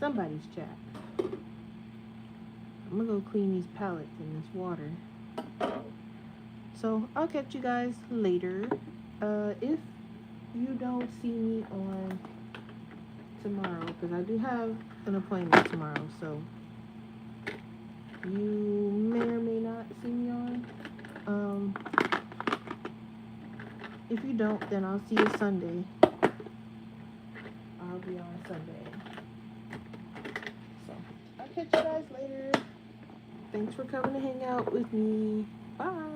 somebody's chat. I'm gonna go clean these pallets in this water. So I'll catch you guys later. If you don't see me on tomorrow, because I do have an appointment tomorrow, so you may or may not see me on. If you don't, then I'll see you Sunday. I'll be on Sunday. So I'll catch you guys later. Thanks for coming to hang out with me. Bye.